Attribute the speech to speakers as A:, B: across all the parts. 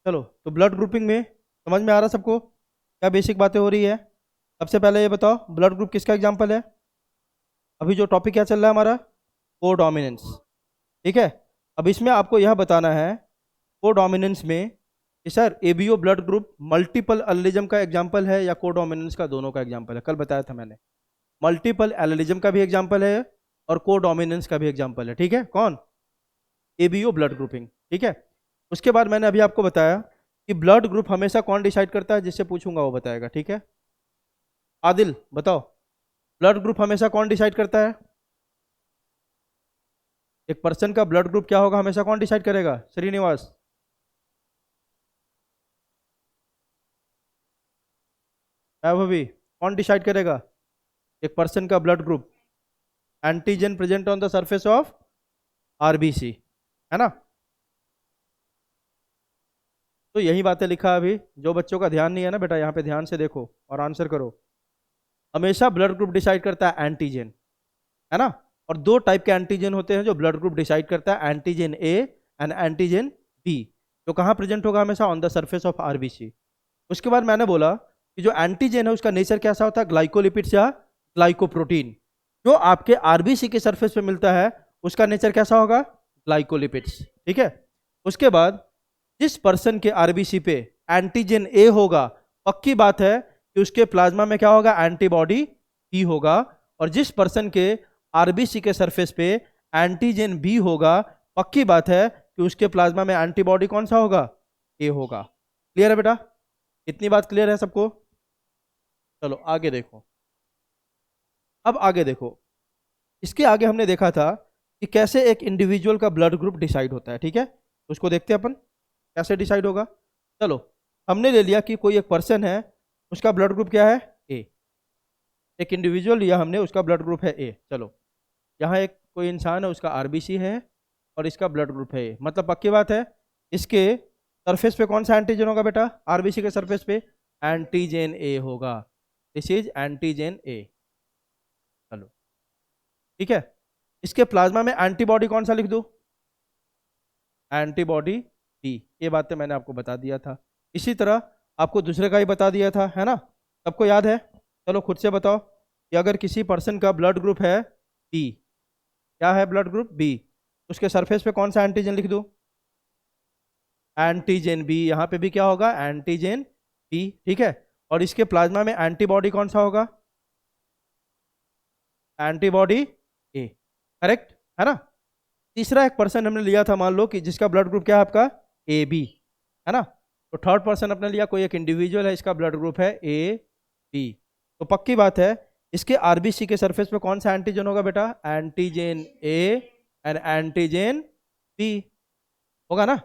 A: चलो, तो blood grouping में समझ में आ रहा सबको क्या बेसिक बातें हो रही है? सबसे पहले ये बताओ, ब्लड ग्रुप किसका एग्जांपल है? अभी जो टॉपिक क्या चल रहा है हमारा, कोडोमिनेंस। ठीक है। अब इसमें आपको यह बताना है कोडोमिनेंस में कि sir ABO blood group multiple allelism का एग्जांपल है या कोडोमिनेंस का, दोनों का एग्जांपल है। कल बताया था मैंने, मल्टीपल एलिज्म का भी एग्जांपल है और कोडोमिनेंस का भी एग्जांपल है। ठीक है, कौन? ABO blood grouping. ठीक है। उसके बाद मैंने अभी आपको बताया कि ब्लड ग्रुप हमेशा कौन डिसाइड करता है, जिससे पूछूंगा वो बताएगा। ठीक है, आदिल बताओ, ब्लड ग्रुप हमेशा कौन डिसाइड करता है? एक पर्सन का ब्लड ग्रुप क्या होगा हमेशा कौन डिसाइड करेगा? श्रीनिवास। वैभवी, कौन डिसाइड करेगा एक पर्सन का blood group? Antigen present on the surface of RBC, है ना? तो यही बातें लिखा है। अभी जो बच्चों का ध्यान नहीं है ना बेटा, यहाँ पे ध्यान से देखो और आंसर करो। हमेशा ब्लड ग्रुप डिसाइड करता है एंटीजन, है ना? और दो टाइप के एंटीजन होते हैं जो ब्लड ग्रुप डिसाइड करता है, antigen A and antigen B. जो कहाँ प्रेजेंट होगा हमेशा? On the surface of RBC. उसके बाद मैंने बोला कि जो एंटीजन है उसका नेचर कैसा होता है? ग्लाइकोलिपिड्स या ग्लाइकोप्रोटीन। जो आपके आरबीसी के सरफेस पे मिलता है उसका नेचर कैसा होगा? ग्लाइकोलिपिड्स। ठीक है। उसके बाद जिस पर्सन के आरबीसी पे एंटीजन ए होगा, पक्की बात है कि उसके प्लाज्मा में क्या होगा? एंटीबॉडी बी होगा। और जिस पर्सन के आरबीसी के सरफेस पे एंटीजन बी होगा, पक्की बात है कि उसके प्लाज्मा में एंटीबॉडी कौन सा होगा? ए होगा। क्लियर है बेटा? इतनी बात क्लियर है सबको? चलो आगे देखो। अब आगे देखो, इसके आगे हमने देखा था कि कैसे एक इंडिविजुअल का ब्लड ग्रुप डिसाइड होता है। ठीक है, तो उसको देखते हैं अपन कैसे डिसाइड होगा। चलो, हमने ले लिया कि कोई एक पर्सन है, उसका ब्लड ग्रुप क्या है? ए। एक इंडिविजुअल लिया हमने, उसका ब्लड ग्रुप है ए। चलो, यहाँ एक कोई इंसान है, उसका आरबीसी है और इसका ब्लड ग्रुप है ए। मतलब पक्की बात है इसके सरफेस पे कौन सा एंटीजन होगा बेटा? आरबीसी के सरफेस पे एंटीजन ए होगा। दिस इज एंटीजन ए। चलो, ठीक है। इसके प्लाज्मा में एंटीबॉडी कौन सा लिख दूं? Antibody B. ये बातें मैंने आपको बता दिया था। इसी तरह आपको दूसरे का ही बता दिया था, है ना? सबको याद है? चलो खुद से बताओ कि अगर किसी पर्सन का ब्लड ग्रुप है बी, क्या है ब्लड ग्रुप? बी, उसके सरफेस पे कौन सा एंटीजन लिख दूं? Antigen B. यहाँ पे भी क्या होगा? Antigen B. ठीक है। और इसके प्लाज्मा में एंटीबॉडी कौन सा होगा? एंटीबॉडी ए। करेक्ट है ना? तीसरा एक पर्सन हमने लिया था, मान लो कि जिसका ब्लड ग्रुप क्या है आपका? ए बी, है ना? तो थर्ड पर्सन अपने लिया, कोई एक इंडिविजुअल है, इसका ब्लड ग्रुप है ए बी। तो पक्की बात है इसके आरबीसी के सरफेस पे कौन सा एंटीजन होगा बेटा? Antigen A and antigen B होगा ना?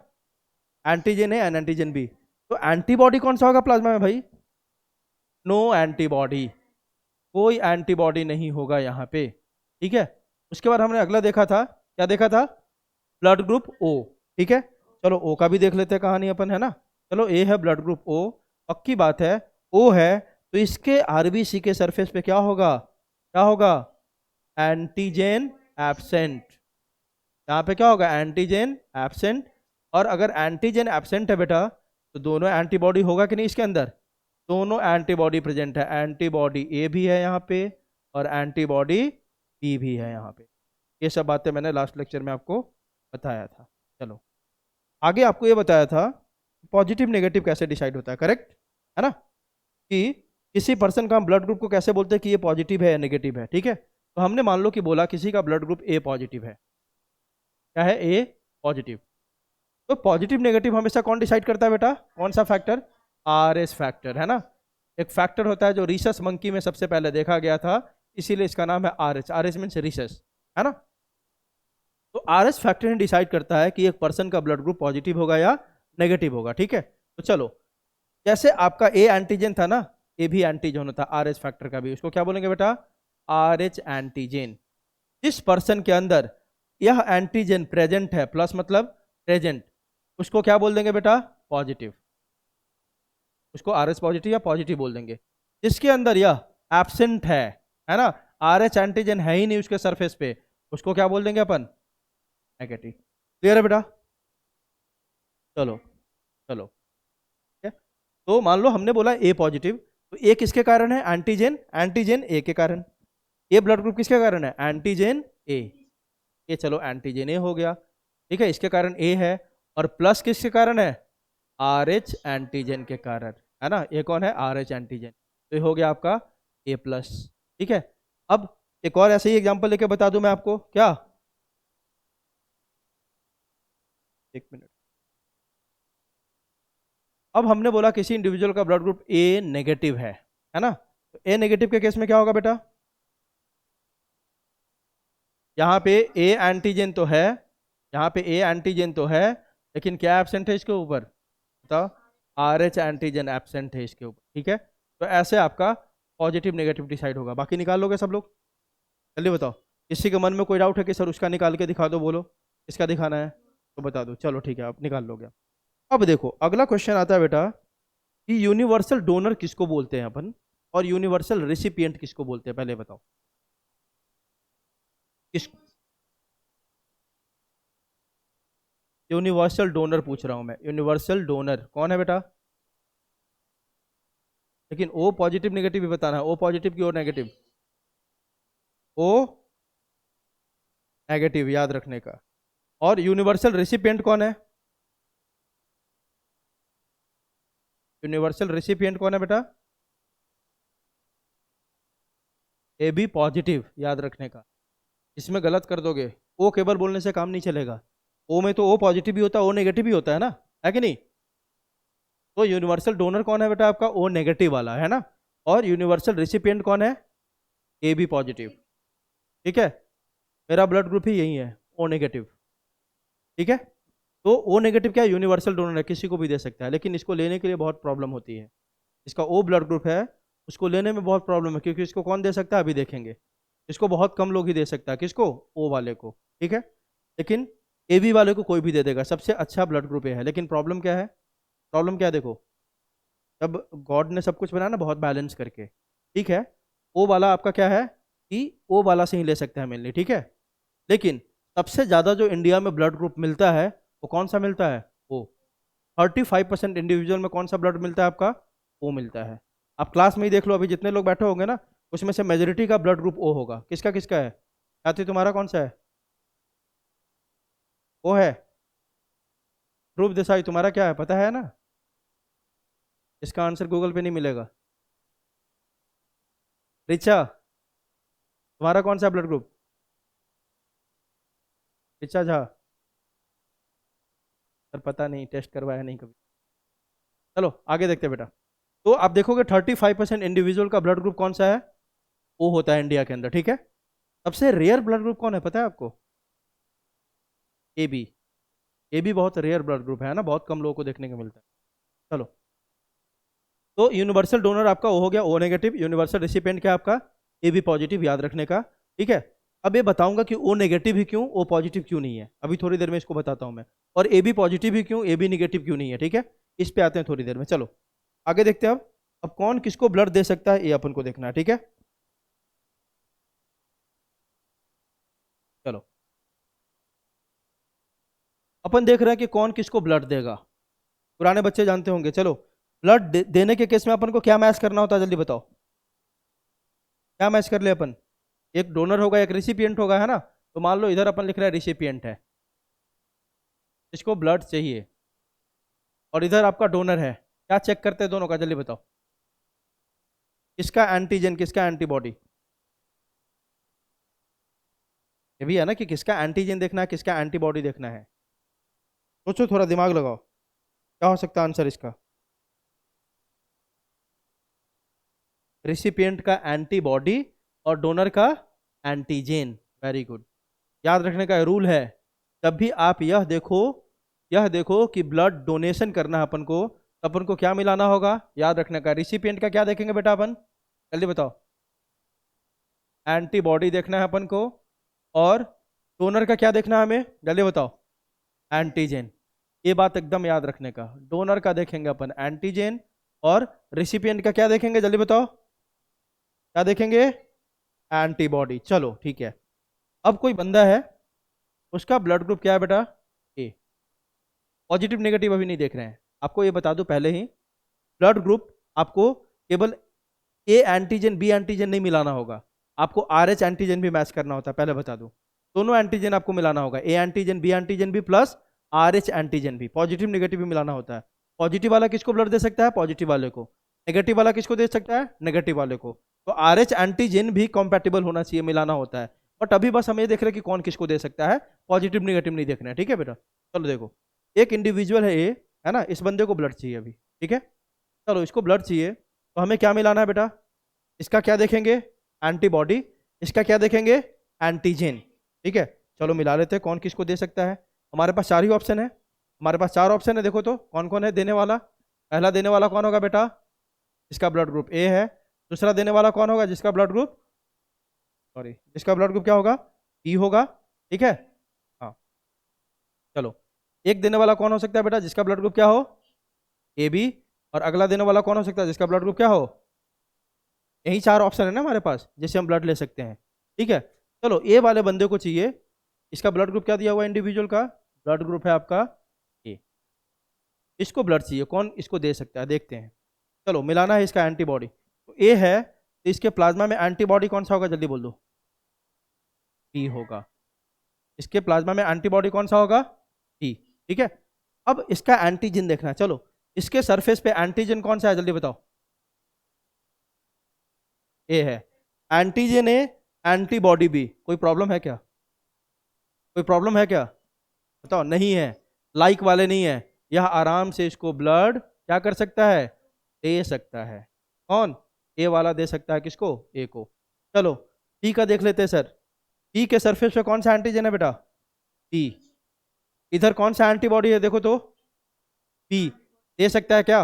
A: Antigen A and antigen B. तो एंटीबॉडी कौन सा होगा प्लाज्मा में भाई? नो एंटीबॉडी, कोई एंटीबॉडी नहीं होगा यहाँ पे। ठीक है। उसके बाद हमने अगला देखा था, क्या देखा था? Blood group O. ठीक है। चलो ओ का भी देख लेते हैं कहानी अपन, है ना? चलो, ए है ब्लड ग्रुप ओ, पक्की बात है ओ है, तो इसके आरबीसी के सरफेस पे क्या होगा? क्या होगा? Antigen absent. यहाँ पे क्या होगा? Antigen absent. और अगर एंटीजन एब्सेंट है बेटा, तो दोनों एंटीबॉडी होगा कि नहीं इसके अंदर? दोनों एंटीबॉडी प्रेजेंट है। एंटीबॉडी ए भी है यहाँ पे और एंटीबॉडी बी भी है यहाँ पे। ये सब बातें मैंने लास्ट लेक्चर में आपको बताया था। चलो, आगे आपको ये बताया था पॉजिटिव नेगेटिव कैसे डिसाइड होता है, करेक्ट है ना? कि किसी पर्सन का हम ब्लड ग्रुप को कैसे बोलते हैं कि ये पॉजिटिव है या नेगेटिव है। ठीक है। तो हमने मान लो कि बोला किसी का ब्लड ग्रुप ए पॉजिटिव है। क्या है? ए पॉजिटिव। तो पॉजिटिव नेगेटिव हमेशा कौन डिसाइड करता है बेटा? कौन सा फैक्टर? आर एस फैक्टर, है ना? एक फैक्टर होता है जो रीसस मंकी में सबसे पहले देखा गया था, इसीलिए इसका नाम है R S. R S means Rhesus, है ना? तो आर एस फैक्टर ही डिसाइड करता है कि एक पर्सन का ब्लड ग्रुप पॉजिटिव होगा या नेगेटिव होगा। ठीक है। तो चलो, जैसे आपका ए एंटीजन था ना, ए भी एंटीजन होता है आर एच फैक्टर का भी, उसको क्या बोलेंगे बेटा? Are H antigen. जिस पर्सन के अंदर यह एंटीजन प्रेजेंट है, प्लस मतलब प्रेजेंट, उसको क्या बोल देंगे बेटा? पॉजिटिव। उसको आर एच पॉजिटिव या पॉजिटिव बोल देंगे। जिसके अंदर यह एब्सेंट है ना, आर एच एंटीजन है ही नहीं उसके सरफेस पे, उसको क्या बोल देंगे अपन? नेगेटिव। क्लियर है बेटा? चलो चलो, तो मान लो हमने बोला ए पॉजिटिव, तो ए किसके कारण है? एंटीजन, एंटीजन ए के कारण। ये ब्लड ग्रुप किसके कारण है? एंटीजन ए। ये चलो एंटीजन ए हो गया, ठीक है, इसके कारण ए है। और प्लस किसके कारण है? आर एच एंटीजन के कारण, है ना। ये कौन है? Are H antigen. तो ये हो गया आपका ए प्लस, ठीक है। अब एक और ऐसे ही एग्जांपल लेके बता दूं मैं आपको, क्या? एक मिनट। अब हमने बोला किसी इंडिविजुअल का ब्लड ग्रुप ए नेगेटिव है ना। तो ए नेगेटिव के केस में क्या होगा बेटा? यहाँ पे ए एंटीजन तो है, यहाँ पे ए एंटीजन तो है, लेकिन क्या एब्सेंट है इसके ऊपर? बताओ। आर एच एंटीजन एब्सेंट है इसके ऊपर, ठीक है। तो ऐसे आपका पॉजिटिव नेगेटिव डिसाइड होगा। बाकी निकाल लोगे सब लोग? जल्दी बताओ। किसी के मन में कोई डाउट है कि सर उसका निकाल के दिखा दो? बोलो किसका दिखाना है तो बता दो। चलो ठीक है, आप निकाल लोगे। अब देखो अगला क्वेश्चन आता है बेटा कि यूनिवर्सल डोनर किसको बोलते हैं अपन, और यूनिवर्सल रेसिपिएंट किसको बोलते हैं? पहले बताओ किस। यूनिवर्सल डोनर पूछ रहा हूं मैं, यूनिवर्सल डोनर कौन है बेटा? लेकिन ओ पॉजिटिव नेगेटिव भी बताना है। ओ पॉजिटिव की, ओ नेगेटिव? ओ नेगेटिव, याद रखने का। और यूनिवर्सल रेसिपिएंट कौन है? यूनिवर्सल रेसिपिएंट कौन है बेटा? ए बी पॉजिटिव, याद रखने का। इसमें गलत कर दोगे, ओ केवल बोलने से काम नहीं चलेगा। ओ में तो ओ पॉजिटिव भी होता है, ओ नेगेटिव भी होता है कि नहीं? तो यूनिवर्सल डोनर कौन है बेटा आपका? ओ नेगेटिव वाला, है ना। और यूनिवर्सल रेसिपिएंट कौन है? ए बी पॉजिटिव, ठीक है। मेरा ब्लड ग्रुप ही यही है, ओ नेगेटिव, ठीक है। तो ओ नेगेटिव क्या है? यूनिवर्सल डोनर है, किसी को भी दे सकता है, लेकिन इसको लेने के लिए बहुत प्रॉब्लम होती है। इसका ओ ब्लड ग्रुप है, उसको लेने में बहुत प्रॉब्लम है, क्योंकि इसको कौन दे सकता है अभी देखेंगे। इसको बहुत कम लोग ही दे सकता है, किसको? ओ वाले को, ठीक है। लेकिन ए बी वाले को कोई भी दे देगा, सबसे अच्छा ब्लड ग्रुप ये है। लेकिन प्रॉब्लम क्या है? प्रॉब्लम क्या है देखो, जब गॉड ने सब कुछ बनाया ना बहुत बैलेंस करके, ठीक है। ओ वाला आपका क्या है कि ओ वाला से ही ले सकते हैं मेनली, ठीक है। लेकिन सबसे ज़्यादा जो इंडिया में ब्लड ग्रुप मिलता है वो कौन सा मिलता है? ओ। 35% इंडिविजुअल में कौन सा ब्लड मिलता है आपका? ओ मिलता है। आप क्लास में ही देख लो, अभी जितने लोग बैठे होंगे ना, उसमें से मेजोरिटी का ब्लड ग्रुप ओ होगा। किसका किसका है? साथी तुम्हारा कौन सा है? ओ है। ध्रुव देसाई तुम्हारा क्या है पता है ना? इसका आंसर गूगल पे नहीं मिलेगा। रिचा तुम्हारा कौन सा blood group? Richa Jha? Sir पता नहीं, टेस्ट करवाया नहीं कभी। चलो आगे देखते हैं बेटा। तो आप देखोगे 35% इंडिविजुअल का ब्लड ग्रुप कौन सा है? ओ होता है इंडिया के अंदर, ठीक है। सबसे रेयर ब्लड ग्रुप कौन है पता है आपको? A B. ए बी बहुत रेयर ब्लड ग्रुप है ना, बहुत कम लोगों को देखने को मिलता है। चलो, तो यूनिवर्सल डोनर आपका ओ हो गया, ओ नेगेटिव। यूनिवर्सल रेसिपिएंट क्या आपका? ए बी पॉजिटिव, याद रखने का, ठीक है। अब ये बताऊंगा कि ओ नेगेटिव ही क्यों, ओ पॉजिटिव क्यों नहीं है, अभी थोड़ी देर में इसको बताता हूं मैं। और ए बी पॉजिटिव ही क्यों, ए बी निगेटिव क्यों नहीं है, ठीक है। इस पे आते हैं थोड़ी देर में। चलो आगे देखते हैं। अब कौन किसको ब्लड दे सकता है ये अपन को देखना है, ठीक है। चलो अपन देख रहे हैं कि कौन किसको ब्लड देगा। पुराने बच्चे जानते होंगे। चलो ब्लड देने के केस में अपन को क्या मैच करना होता है, जल्दी बताओ। क्या मैच कर ले अपन? एक डोनर होगा, एक रिसिपिएंट होगा, है ना। तो मान लो इधर अपन लिख रहे हैं रिसिपिएंट है, इसको ब्लड चाहिए, और इधर आपका डोनर है। क्या चेक करते हैं दोनों का, जल्दी बताओ। किसका एंटीजन, किसका एंटीबॉडी? ये भी है ना कि किसका एंटीजन देखना है, किसका एंटीबॉडी देखना है। सोचो, थोड़ा दिमाग लगाओ, क्या हो सकता है आंसर इसका? रिसिपिएंट का एंटीबॉडी और डोनर का एंटीजन। वेरी गुड, याद रखने का रूल है। जब भी आप यह देखो कि ब्लड डोनेशन करना है अपन को, तो अपन को क्या मिलाना होगा, याद रखने का। रिसिपिएंट का क्या देखेंगे बेटा अपन, जल्दी बताओ। एंटीबॉडी देखना है अपन को। और डोनर का क्या देखना है हमें, जल्दी बताओ। एंटीजन। ये बात एकदम याद रखने का। डोनर का देखेंगे अपन एंटीजन, और रिसिपिएंट का क्या देखेंगे, जल्दी बताओ। क्या देखेंगे? एंटीबॉडी। चलो ठीक है। अब कोई बंदा है, उसका ब्लड ग्रुप क्या है बेटा? ए। पॉजिटिव नेगेटिव अभी नहीं देख रहे हैं, आपको ये बता दूं पहले ही। ब्लड ग्रुप आपको केवल ए एंटीजन बी एंटीजन नहीं मिलाना होगा, आपको आर एच एंटीजन भी मैच करना होता है, पहले बता दूं। दोनों एंटीजन आपको मिलाना होगा, ए एंटीजन भी प्लस आर एच एंटीजन भी, पॉजिटिव नेगेटिव भी मिलाना होता है। पॉजिटिव वाला किसको ब्लड दे सकता है? पॉजिटिव वाले को। नेगेटिव वाला किसको दे सकता है? नेगेटिव वाले को। तो आर एच एंटीजन भी कॉम्पैटिबल होना चाहिए, मिलाना होता है। बट अभी बस हम ये देख रहे हैं कि कौन किसको दे सकता है, पॉजिटिव नेगेटिव नहीं देखना है, ठीक है बेटा। चलो देखो, एक इंडिविजुअल है ए, है ना, इस बंदे को ब्लड चाहिए अभी, ठीक है। चलो इसको ब्लड चाहिए, तो हमें क्या मिलाना है बेटा? इसका क्या देखेंगे? एंटीबॉडी। इसका क्या देखेंगे? एंटीजन, ठीक है। चलो मिला लेते हैं कौन किसको दे सकता है। हमारे पास 4 ही ऑप्शन है, हमारे पास 4 ऑप्शन है। देखो तो कौन कौन है देने वाला। पहला देने वाला कौन होगा बेटा? इसका ब्लड ग्रुप ए है। दूसरा देने वाला कौन होगा? जिसका ब्लड ग्रुप, सॉरी, जिसका ब्लड ग्रुप क्या होगा? बी होगा, ठीक है। हाँ, चलो एक देने वाला कौन हो सकता है बेटा? जिसका ब्लड ग्रुप क्या हो? A B. और अगला देने वाला कौन हो सकता है? जिसका ब्लड ग्रुप क्या हो? यही 4 ऑप्शन है ना हमारे पास, जिससे हम ब्लड ले सकते हैं, ठीक है। चलो ए वाले बंदे को चाहिए, इसका ब्लड ग्रुप क्या दिया हुआ है इंडिविजुअल का? ब्लड ग्रुप है आपका ए। इसको ब्लड चाहिए, कौन इसको दे सकता है देखते हैं। चलो मिलाना है इसका एंटीबॉडी, तो ए है, तो इसके प्लाज्मा में एंटीबॉडी कौन सा होगा? जल्दी बोल दो। टी होगा। इसके प्लाज्मा में एंटीबॉडी कौन सा होगा? टी, ठीक है। अब इसका एंटीजन देखना है। चलो इसके सरफेस पे एंटीजन कौन सा है? जल्दी बताओ। ए है। एंटीजन ए, एंटीबॉडी बी, कोई प्रॉब्लम है क्या? कोई प्रॉब्लम है क्या? बताओ। नहीं है, लाइक वाले नहीं है। यह आराम से इसको ब्लड क्या कर सकता है? दे सकता है। कौन? ए वाला दे सकता है किसको? ए को। चलो टी का देख लेते हैं सर। टी के सरफेस पे कौन सा एंटीजन है बेटा? टी। इधर कौन सा एंटीबॉडी है देखो तो? पी। दे सकता है क्या?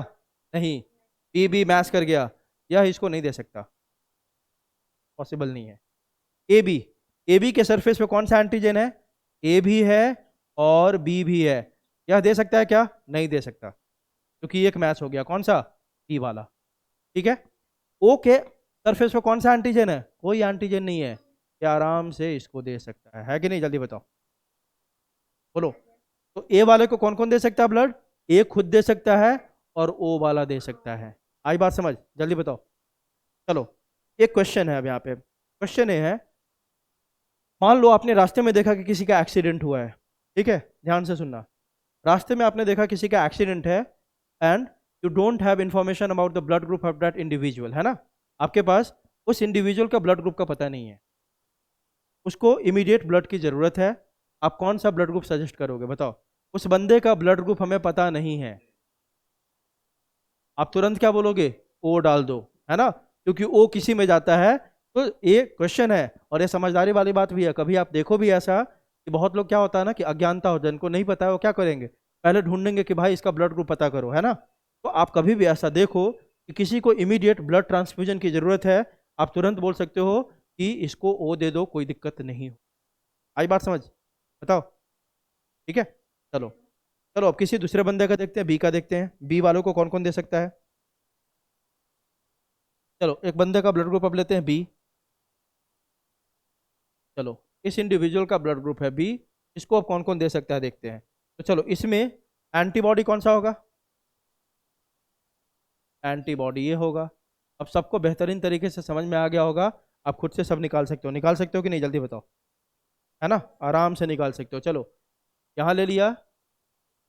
A: नहीं, पी भी मैच कर गया, यह इसको नहीं दे सकता, पॉसिबल नहीं है। ए बी, ए बी के सरफेस पे कौन सा एंटीजन है? ए भी है और बी भी है, यह दे सकता है क्या? नहीं दे सकता, क्योंकि एक मैच हो गया, कौन सा? टी वाला, ठीक है। ओ के सरफेस पे कौन सा एंटीजन है? कोई एंटीजन नहीं है, ये आराम से इसको दे सकता है कि नहीं? जल्दी बताओ, बोलो। तो ए वाले को कौन कौन दे सकता है ब्लड? ए खुद दे सकता है और ओ वाला दे सकता है। आई बात समझ? जल्दी बताओ। चलो एक क्वेश्चन है अब यहाँ पे। क्वेश्चन ये है, मान लो आपने रास्ते में देखा कि किसी का एक्सीडेंट हुआ है, ठीक है, ध्यान से सुनना। रास्ते में आपने देखा किसी का एक्सीडेंट है and you don't have information about the blood group of that individual, है ना। आपके पास उस इंडिविजुअल का ब्लड ग्रुप का पता नहीं है, उसको इमीडिएट ब्लड की ज़रूरत है। आप कौन सा ब्लड ग्रुप सजेस्ट करोगे? बताओ। उस बंदे का ब्लड ग्रुप हमें पता नहीं है, आप तुरंत क्या बोलोगे? ओ डाल दो, है ना, क्योंकि ओ किसी में जाता है। तो ये क्वेश्चन है और ये समझदारी वाली बात भी है। कभी आप देखो भी ऐसा कि बहुत लोग क्या होता है ना, कि अज्ञानता हो, जिनको नहीं पता है वो क्या करेंगे? पहले ढूंढेंगे कि भाई इसका ब्लड ग्रुप पता करो, है ना। तो आप कभी भी ऐसा देखो कि किसी को इमीडिएट ब्लड ट्रांसफ्यूजन की जरूरत है, आप तुरंत बोल सकते हो कि इसको ओ दे दो, कोई दिक्कत नहीं हो। आई बात समझ? बताओ, ठीक है। चलो, चलो अब किसी दूसरे बंदे का देखते हैं, बी का देखते हैं। बी वालों को कौन कौन दे सकता है? चलो एक बंदे का ब्लड ग्रुप अब लेते हैं बी। चलो इस इंडिविजुअल का ब्लड ग्रुप है बी, इसको अब कौन कौन दे सकता है देखते हैं। तो चलो इसमें एंटीबॉडी कौन सा होगा? एंटीबॉडी ये होगा। अब सबको बेहतरीन तरीके से समझ में आ गया होगा, आप खुद से सब निकाल सकते हो। निकाल सकते हो कि नहीं? जल्दी बताओ, है ना, आराम से निकाल सकते हो। चलो यहाँ ले लिया,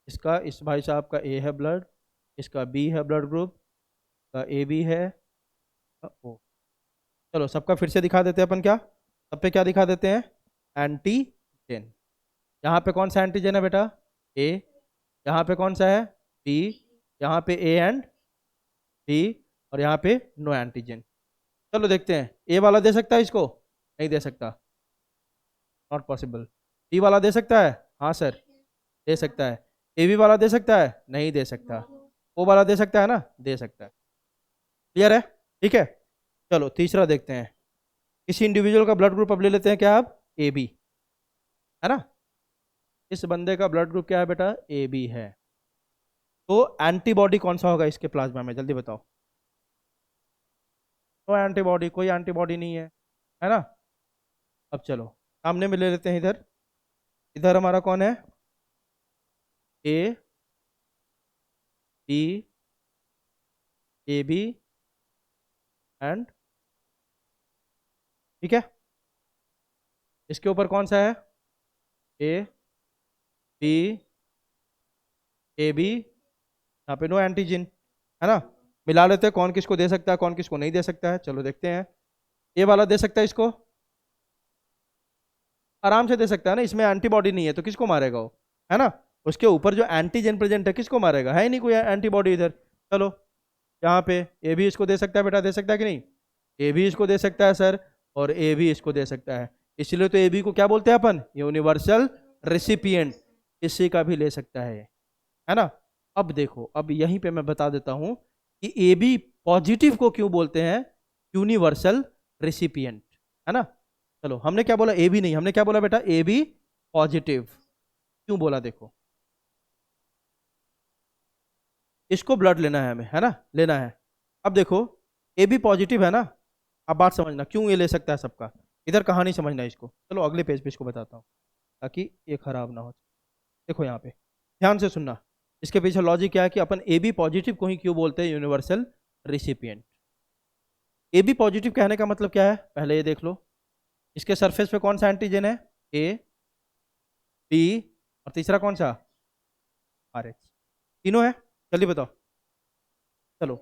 A: इसका, इस भाई साहब का ए है ब्लड, इसका बी है ब्लड ग्रुप, का ए बी है, ओ। चलो सबका फिर से दिखा देते हैं अपन, क्या सब पे क्या दिखा देते हैं? एंटीजन। यहाँ पे कौन सा एंटीजन है बेटा? ए। यहाँ पे कौन सा है? बी। यहाँ पे ए एंड बी, और यहाँ पे नो एंटीजन। चलो देखते हैं, ए वाला दे सकता है इसको? नहीं दे सकता, नॉट पॉसिबल। बी वाला दे सकता है? हाँ सर, दे सकता है। ए बी वाला दे सकता है? नहीं दे सकता। ओ वाला दे सकता है ना? दे सकता है। क्लियर है? ठीक है। चलो तीसरा देखते हैं। किसी इंडिविजुअल का ब्लड ग्रुप अब ले लेते हैं, क्या आप? ए बी, है ना। इस बंदे का ब्लड ग्रुप क्या है बेटा? ए बी है। तो एंटीबॉडी कौन सा होगा इसके प्लाज्मा में? जल्दी बताओ। तो एंटीबॉडी, कोई एंटीबॉडी नहीं है ना। अब चलो सामने में ले लेते हैं इधर। इधर हमारा कौन है? A B A B and, ठीक है, इसके ऊपर कौन सा है, ए बी, ए बी, यहाँ पे नो एंटीजन, है ना। मिला लेते हैं कौन किसको दे सकता है, कौन किसको नहीं दे सकता है, चलो देखते हैं। ए वाला दे सकता है इसको, आराम से दे सकता है ना, इसमें एंटीबॉडी नहीं है तो किसको मारेगा वो, है ना। उसके ऊपर जो एंटीजन प्रेजेंट है किसको मारेगा, है ही नहीं कोई एंटीबॉडी इधर। चलो यहाँ पे ए भी इसको दे सकता है बेटा, दे सकता है कि नहीं, ए भी इसको दे सकता है सर, और ए भी इसको दे सकता है, इसलिए तो ए बी को क्या बोलते हैं अपन, यूनिवर्सल रेसिपिएंट, किसी का भी ले सकता है ना। अब देखो, अब यहीं पे मैं बता देता हूं कि ए बी पॉजिटिव को क्यों बोलते हैं यूनिवर्सल रेसिपिएंट, है ना। चलो हमने क्या बोला, ए बी नहीं, हमने क्या बोला बेटा, ए बी पॉजिटिव, क्यों बोला देखो, इसको ब्लड लेना है हमें, है ना, लेना है। अब देखो ए बी पॉजिटिव है ना, अब बात समझना क्यों ये ले सकता है सबका, इधर कहानी समझना इसको, चलो अगले पेज पे इसको बताता हूँ ताकि ये खराब ना हो। देखो यहाँ पे ध्यान से सुनना, इसके पीछे लॉजिक क्या है कि अपन ए बी पॉजिटिव को ही क्यों बोलते हैं universal recipient. A B positive कहने का मतलब क्या है, पहले ये देख लो, इसके सरफेस पे कौन सा एंटीजन है, ए बी, और तीसरा कौन सा, आर एच, तीनों है, जल्दी बताओ। चलो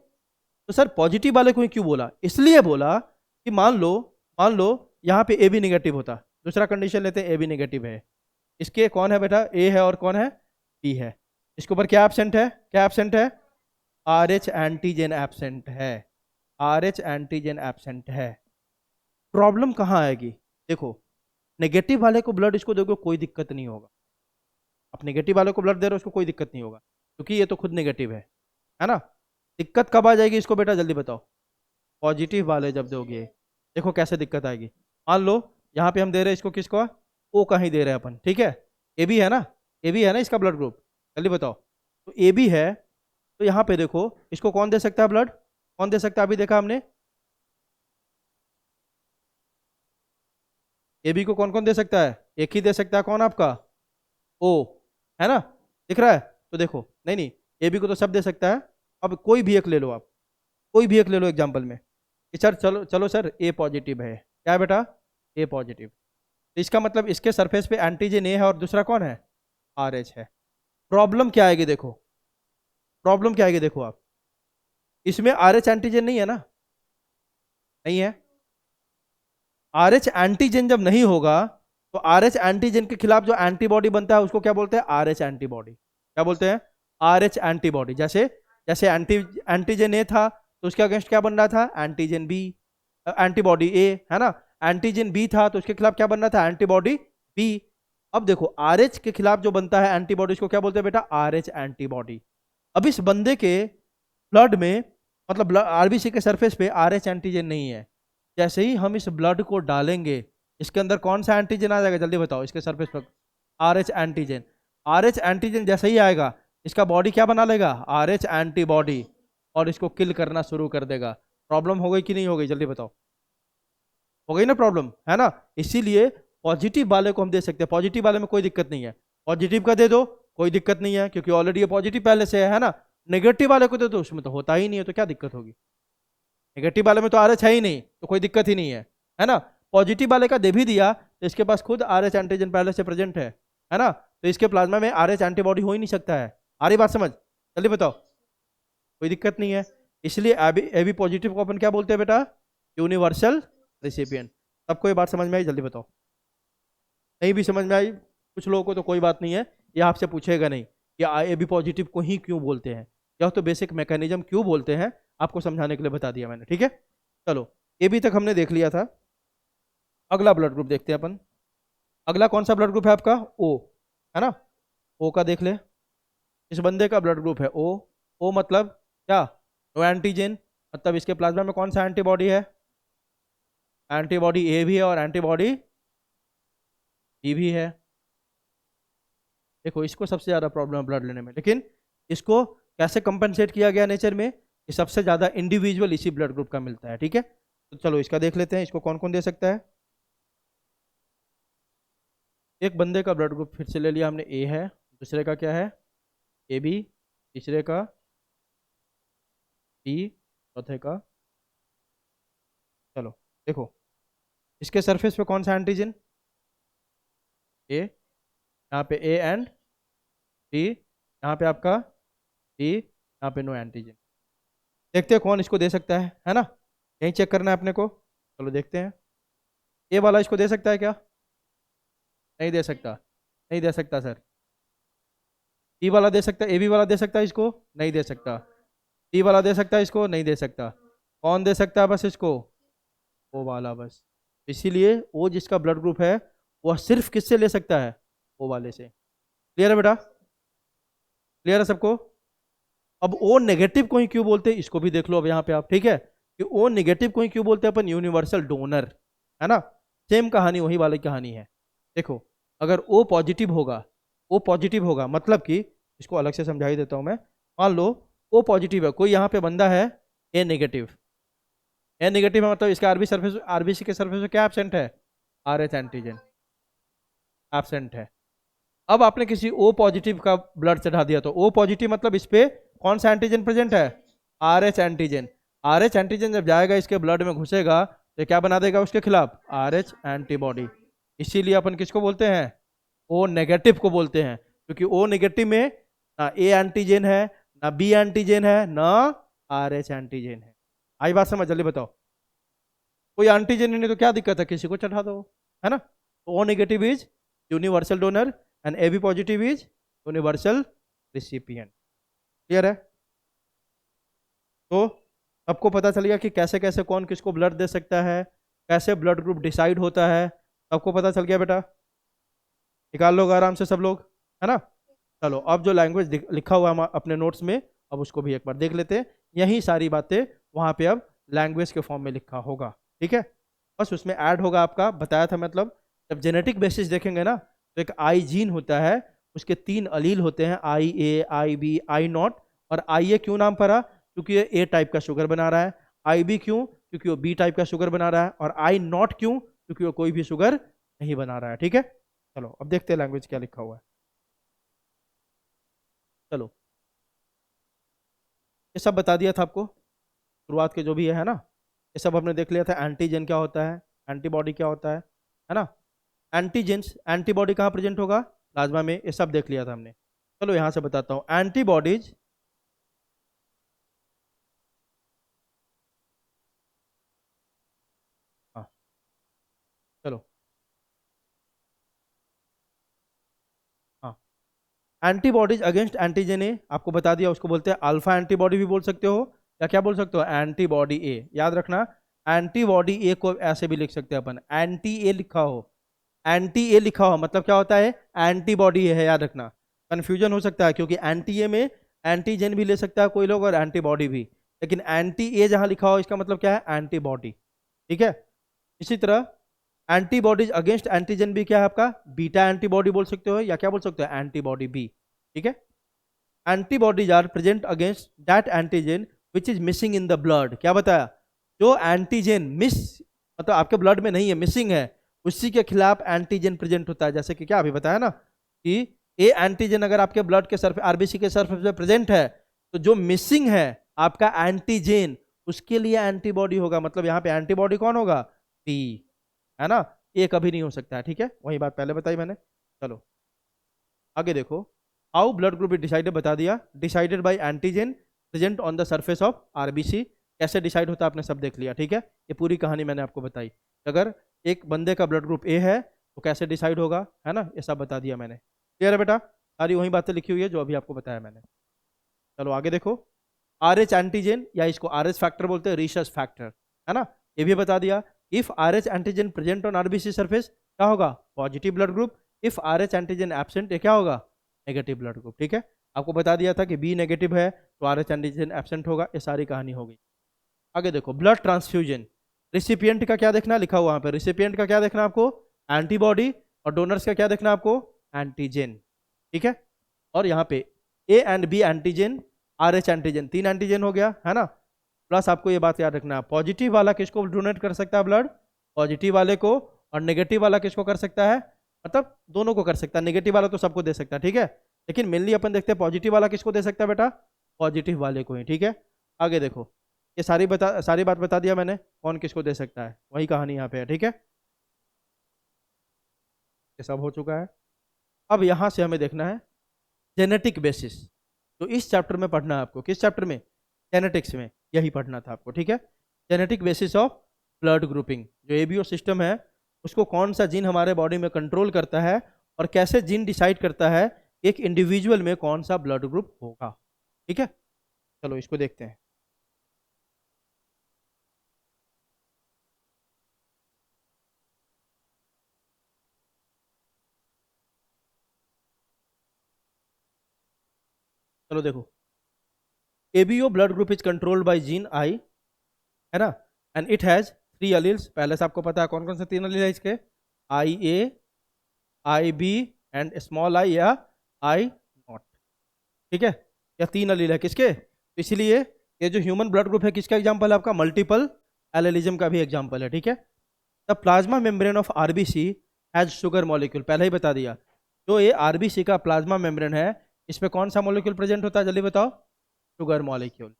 A: तो सर पॉजिटिव वाले को ही क्यों बोला, इसलिए बोला कि मान लो यहाँ पे ए बी निगेटिव होता, दूसरा कंडीशन लेते हैं ए बी निगेटिव है, इसके कौन है बेटा, ए है और कौन है, बी है, इसके ऊपर क्या एब्सेंट है, क्या एब्सेंट है, आर एच एंटीजन एब्सेंट है, आर एच एंटीजन एब्सेंट है। प्रॉब्लम कहाँ आएगी, देखो नेगेटिव वाले को ब्लड इसको दोगे कोई दिक्कत नहीं होगा, आप नेगेटिव वाले को ब्लड दे रहे हो उसको कोई दिक्कत नहीं होगा क्योंकि ये तो खुद नेगेटिव है ना। दिक्कत कब आ जाएगी इसको बेटा जल्दी बताओ, पॉजिटिव वाले जब दोगे, देखो कैसे दिक्कत आएगी। मान लो यहाँ पे हम दे रहे हैं इसको, किसको, ओ कहीं दे रहे हैं अपन, ठीक है, ए बी है ना, ए बी है ना इसका ब्लड ग्रुप, जल्दी बताओ, तो ए बी है, तो यहाँ पे देखो इसको कौन दे सकता है ब्लड, कौन दे सकता है, अभी देखा हमने, ए बी को कौन कौन दे सकता है, एक ही दे सकता है, कौन आपका, ओ, है ना, दिख रहा है, तो देखो नहीं नहीं, ए बी को तो सब दे सकता है। अब कोई भी एक ले लो आप, कोई भी एक ले लो एग्जाम्पल में कि सर चलो चलो सर ए पॉजिटिव है, क्या है बेटा, ए पॉजिटिव, तो इसका मतलब इसके सरफेस पे एंटीजन ए है और दूसरा कौन है, आर एच है। प्रॉब्लम क्या आएगी देखो, प्रॉब्लम क्या आएगी देखो आप, इसमें आर एच एंटीजन नहीं है ना, नहीं है, आर एच एंटीजन जब नहीं होगा तो आर एच एंटीजन के खिलाफ जो एंटीबॉडी बनता है उसको क्या बोलते हैं, आर एच एंटीबॉडी, क्या बोलते हैं, आर एच एंटीबॉडी। जैसे जैसे एंटीजन ए था तो उसके अगेंस्ट क्या बन रहा था, एंटीजन बी, एंटीबॉडी ए, है ना, एंटीजन बी था तो उसके खिलाफ क्या बन रहा था, एंटीबॉडी बी। अब देखो आर एच के खिलाफ जो बनता है एंटीबॉडी उसको क्या बोलते हैं बेटा, आर एच एंटीबॉडी। अब इस बंदे के ब्लड में, मतलब आरबीसी के सरफेस पे आर एच एंटीजन नहीं है, जैसे ही हम इस ब्लड को डालेंगे इसके अंदर कौन सा एंटीजन आ जाएगा, जल्दी बताओ, इसके सरफेस पर are H antigen, R H antigen जैसे ही आएगा इसका बॉडी क्या बना लेगा, आर एच एंटीबॉडी, और इसको किल करना शुरू कर देगा। प्रॉब्लम हो गई कि नहीं हो गई, जल्दी बताओ, हो गई ना प्रॉब्लम, है ना। इसीलिए पॉजिटिव वाले को हम दे सकते हैं, पॉजिटिव वाले में कोई दिक्कत नहीं है, पॉजिटिव का दे दो कोई दिक्कत नहीं है क्योंकि ऑलरेडी ये पॉजिटिव पहले से है ना। नेगेटिव वाले को दे दो उसमें तो होता ही नहीं है, तो क्या दिक्कत होगी, नेगेटिव वाले में तो आर एच है ही नहीं तो कोई दिक्कत ही नहीं है ना। पॉजिटिव वाले का दे भी दिया तो इसके पास खुद आर एच एंटीजन पहले से प्रेजेंट है ना, तो इसके प्लाज्मा में आर एच एंटीबॉडी हो ही नहीं सकता है। आ रही बात समझ, जल्दी बताओ, कोई दिक्कत नहीं है। इसलिए ए बी पॉजिटिव को अपन क्या बोलते हैं बेटा, यूनिवर्सल रेसिपिएंट। सबको ये बात समझ में आई, जल्दी बताओ, नहीं भी समझ में आई कुछ लोगों को तो कोई बात नहीं है, ये आपसे पूछेगा नहीं कि ए बी पॉजिटिव को ही क्यों बोलते हैं, यह तो बेसिक मैकेनिज्म क्यों बोलते हैं आपको समझाने के लिए बता दिया मैंने, ठीक है। चलो ए बी तक हमने देख लिया था, अगला ब्लड ग्रुप देखते हैं अपन। अगला कौन सा ब्लड ग्रुप है आपका, ओ, है ना, ओ का देख ले, इस बंदे का ब्लड ग्रुप है ओ, ओ मतलब क्या, नो एंटीजन, मतलब इसके प्लाज्मा में कौन सा एंटीबॉडी है, एंटीबॉडी ए भी है और एंटीबॉडी बी भी है। देखो इसको सबसे ज़्यादा प्रॉब्लम है ब्लड लेने में, लेकिन इसको कैसे कंपनसेट किया गया नेचर में, कि सबसे ज़्यादा इंडिविजुअल इसी ब्लड ग्रुप का मिलता है, ठीक है। तो चलो इसका देख लेते हैं, इसको कौन कौन दे सकता है। एक बंदे का ब्लड ग्रुप फिर से ले लिया हमने, ए है, दूसरे का क्या है, ए बी, तीसरे का बी, चौथे का, चलो देखो, इसके सरफेस पे कौन सा एंटीजन, ए, यहाँ पे ए एंड बी, यहाँ पे आपका बी, यहाँ पे नो एंटीजन। देखते हैं कौन इसको दे सकता है ना, यही चेक करना है अपने को। चलो देखते हैं, ए वाला इसको दे सकता है क्या, नहीं दे सकता, नहीं दे सकता सर। बी वाला दे सकता है, ए बी वाला दे सकता है इसको, नहीं दे सकता। डी वाला दे सकता है इसको, नहीं दे सकता। कौन दे सकता है बस इसको, ओ वाला बस। इसीलिए ओ जिसका ब्लड ग्रुप है वह सिर्फ किससे ले सकता है, ओ वाले से। क्लियर है बेटा, क्लियर है सबको। अब ओ नेगेटिव को ही क्यों बोलते हैं इसको भी देख लो अब यहाँ पे आप, ठीक है, कि ओ नेगेटिव को ही क्यों बोलते हैं अपन, यूनिवर्सल डोनर, है ना। सेम कहानी वही वाली कहानी है। देखो अगर ओ पॉजिटिव होगा, ओ पॉजिटिव होगा मतलब कि, इसको अलग से समझा ही देता हूं मैं। मान लो ओ पॉजिटिव है, कोई यहाँ पे बंदा है ए नेगेटिव, ए नेगेटिव है मतलब इसका आरबीसी के सरफेस पे क्या एब्सेंट है, आरएच एंटीजन एब्सेंट है। अब आपने किसी ओ पॉजिटिव का ब्लड चढ़ा दिया तो ओ पॉजिटिव मतलब इस पे कौन सा एंटीजन प्रेजेंट है, आरएच एंटीजन। आरएच एंटीजन जब जाएगा इसके ब्लड में घुसेगा तो क्या बना देगा उसके खिलाफ, आरएच एंटीबॉडी। इसीलिए अपन किसको बोलते हैं, ओ नेगेटिव को बोलते हैं, क्योंकि ओ नेगेटिव में ना ए एंटीजन है, ना बी एंटीजन है, ना आरएच एंटीजन है। आई बात समझ, जल्दी बताओ। कोई एंटीजन नहीं तो क्या दिक्कत है, किसी को चढ़ा दो, है ना। तो O negative is universal donor and A B positive is universal recipient. Clear है। तो सबको पता चल गया कि कैसे कैसे कौन किसको ब्लड दे सकता है, कैसे ब्लड ग्रुप डिसाइड होता है, सबको पता चल गया बेटा। निकाल लो आराम से सब लोग, है ना। चलो अब जो लैंग्वेज लिखा हुआ है अपने नोट्स में, अब उसको भी एक बार देख लेते हैं। यही सारी बातें वहाँ पे अब लैंग्वेज के फॉर्म में लिखा होगा, ठीक है। बस उसमें ऐड होगा आपका, बताया था मतलब, जब जेनेटिक बेसिस देखेंगे ना तो एक आई जीन होता है, उसके 3 अलील होते हैं, I A, I B, I not. और आई ए क्यों नाम पड़ा, क्योंकि ये ए टाइप का शुगर बना रहा है। आई बी क्यों, क्योंकि वो बी टाइप का शुगर बना रहा है। और आई नॉट क्यों, क्योंकि वो कोई भी शुगर नहीं बना रहा है, ठीक है। चलो अब देखते हैं लैंग्वेज क्या लिखा हुआ है। चलो ये सब बता दिया था आपको, शुरुआत के जो भी है ना, ये सब हमने देख लिया था। एंटीजन क्या होता है, एंटीबॉडी क्या होता है ना। एंटीजेंस, एंटीबॉडी कहाँ प्रेजेंट होगा, प्लाज्मा में, ये सब देख लिया था हमने। चलो यहाँ से बताता हूँ, एंटीबॉडीज हाँ, चलो हाँ, एंटीबॉडीज अगेंस्ट एंटीजन ए आपको बता दिया, उसको बोलते हैं अल्फा एंटीबॉडी भी बोल सकते हो, या क्या बोल सकते हो, एंटीबॉडी ए। याद रखना, एंटीबॉडी ए को ऐसे भी लिख सकते हैं अपन, एंटी ए लिखा हो, एंटी ए लिखा हो मतलब क्या होता है, एंटीबॉडी है, याद रखना। कंफ्यूजन हो सकता है क्योंकि एंटी ए में एंटीजन भी ले सकता है कोई लोग और एंटीबॉडी भी, लेकिन एंटी ए जहां लिखा हो इसका मतलब क्या है, एंटीबॉडी, ठीक है। इसी तरह एंटीबॉडीज अगेंस्ट एंटीजन भी क्या है आपका, बीटा एंटीबॉडी बोल सकते हो, या क्या बोल सकते हो, एंटीबॉडी बी, ठीक है। Antibodies are present against that antigen which is missing in the blood. क्या बताया, जो एंटीजन मिस मतलब आपके ब्लड में नहीं है, मिसिंग है, उसी के खिलाफ एंटीजन प्रेजेंट होता है। जैसे कि क्या अभी बताया ना कि ए एंटीजन अगर आपके ब्लड के सरफेस, आरबीसी के सरफेस पे प्रेजेंट है, तो जो मिसिंग है आपका एंटीजन, उसके लिए एंटीबॉडी होगा। मतलब यहाँ पे एंटीबॉडी कौन होगा, बी, है ना। ए कभी नहीं हो सकता है, ठीक है, वही बात पहले बताई मैंने। चलो आगे देखो, how blood group is decided, बता दिया, decided by antigen present on the surface of RBC. कैसे डिसाइड होता है आपने सब देख लिया, ठीक है। ये पूरी कहानी मैंने आपको बताई। अगर एक बंदे का ब्लड ग्रुप ए है तो कैसे डिसाइड होगा, है ना, ये सब बता दिया मैंने। क्लियर है बेटा, सारी वही बातें लिखी हुई है जो अभी आपको बताया मैंने। चलो आगे देखो, आर एच एंटीजन, या इसको आर एच फैक्टर बोलते हैं, रिसर्च फैक्टर, है ना, ये भी बता दिया। If are H antigen present on RBC surface क्या होगा, positive blood group. If are H antigen absent, ये क्या होगा, नेगेटिव ब्लड ग्रुप, ठीक है। आपको बता दिया था कि बी नेगेटिव है तो आर एच एंटीजन एब्सेंट होगा, ये सारी कहानी हो गई। आगे देखो, ब्लड ट्रांसफ्यूजन, रिसिपिएंट का क्या देखना, लिखा हुआ यहाँ पे, रिसिपिएंट का क्या देखना आपको, एंटीबॉडी, और डोनर्स का क्या देखना आपको, एंटीजन, ठीक है। और यहाँ पे A and B antigen, R H antigen, 3 antigen हो गया, है ना। प्लस आपको ये बात याद रखना, पॉजिटिव वाला किसको डोनेट कर सकता है ब्लड, पॉजिटिव वाले को, और नेगेटिव वाला किसको कर सकता है, मतलब दोनों को कर सकता है। नेगेटिव वाला तो सबको दे सकता है, ठीक है, लेकिन मेनली अपन देखते हैं पॉजिटिव वाला किसको दे सकता है बेटा, पॉजिटिव वाले को ही, ठीक है। आगे देखो, ये सारी बात बता दिया मैंने, कौन किसको दे सकता है, वही कहानी यहाँ पे है, ठीक है। ये सब हो चुका है। अब यहाँ से हमें देखना है जेनेटिक बेसिस। तो इस चैप्टर में पढ़ना है आपको, किस चैप्टर में, जेनेटिक्स में, यही पढ़ना था आपको, ठीक है। Genetic basis of blood grouping, जो एबीओ सिस्टम है उसको कौन सा जीन हमारे बॉडी में कंट्रोल करता है और कैसे जीन डिसाइड करता है एक इंडिविजुअल में कौन सा ब्लड ग्रुप होगा, ठीक है। चलो इसको देखते हैं। चलो देखो, ABO blood group is controlled by gene I, है ना, एंड इट हैज 3 अलील्स। पहले से आपको पता है कौन कौन से 3 अलील है इसके, आई A, I B and small I या आई नॉट, ठीक है। या 3 अलील है किसके, तो इसलिए ये जो ह्यूमन ब्लड ग्रुप है किसका एग्जाम्पल है आपका, मल्टीपल एलेलिज्म का भी एग्जाम्पल है, ठीक है। The plasma membrane of RBC has sugar molecule, पहले ही बता दिया। जो ये आरबीसी का प्लाज्मा मेम्ब्रेन है इसमें कौन सा मॉलिक्यूल प्रेजेंट होता है, जल्दी बताओ, शुगर मॉलिक्यूल,